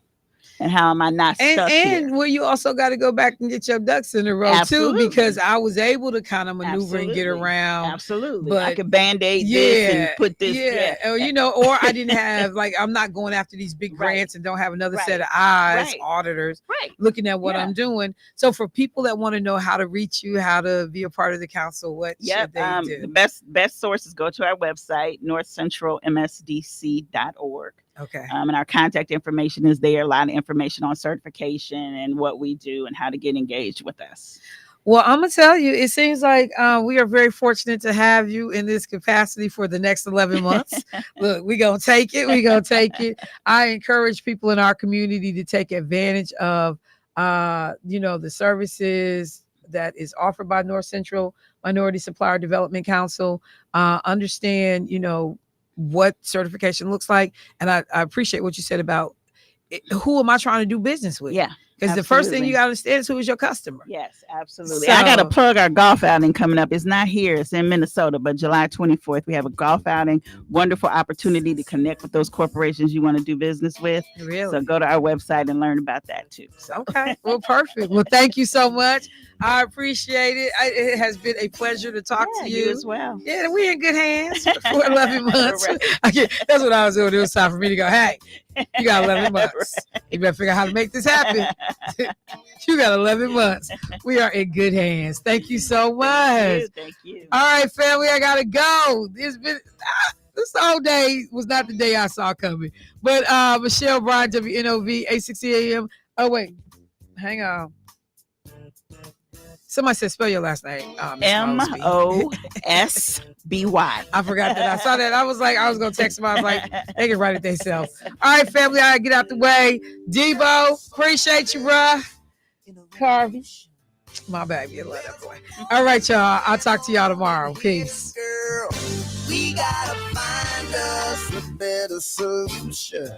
And how am I not stuck here? And where you also got to go back and get your ducks in a row Absolutely. too, because I was able to kind of maneuver and get around. Absolutely. But I could band-aid this and put this. Or, you know, or I didn't have, like, I'm not going after these big grants and don't have another set of eyes, auditors looking at what I'm doing. So for people that want to know how to reach you, how to be a part of the council, what should they do? The best sources, go to our website, northcentralmsdc.org. Okay. And our contact information is there. A lot of information on certification and what we do and how to get engaged with us. Well, I'm going to tell you, it seems like we are very fortunate to have you in this capacity for the next 11 months. Look, we're going to take it. We're going to take it. I encourage people in our community to take advantage of, the services that is offered by North Central Minority Supplier Development Council. Understand, what certification looks like. And I appreciate what you said about who am I trying to do business with? Yeah. Because the first thing you got to understand is who is your customer. Yes, absolutely. I got to plug our golf outing coming up. It's not here. It's in Minnesota, but July 24th, we have a golf outing. Wonderful opportunity to connect with those corporations you want to do business with. Really? So go to our website and learn about that too. So. Okay. Well, perfect. Well, thank you so much. I appreciate it. It has been a pleasure to talk to you. You as well. Yeah, we're in good hands for 11 months. That's what I was doing. It was time for me to go, hey, you got 11 months. You better figure out how to make this happen. You got 11 months. We are in good hands. Thank you so much. Thank you. All right, family, I got to go. It's been... this whole day was not the day I saw coming. But Michelle Bryant, WNOV, 860 AM. Oh, wait. Hang on. Somebody said spell your last name. Mosby. I forgot that. I saw that. I was like, I was going to text them. I was like, they can write it themselves. All right, family, I get out the way. Debo, appreciate you, bruh. Carvey, my baby. I love that boy. All right, y'all. I'll talk to y'all tomorrow. Peace. Girl, we got to find us a better solution.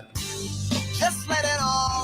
Just let it all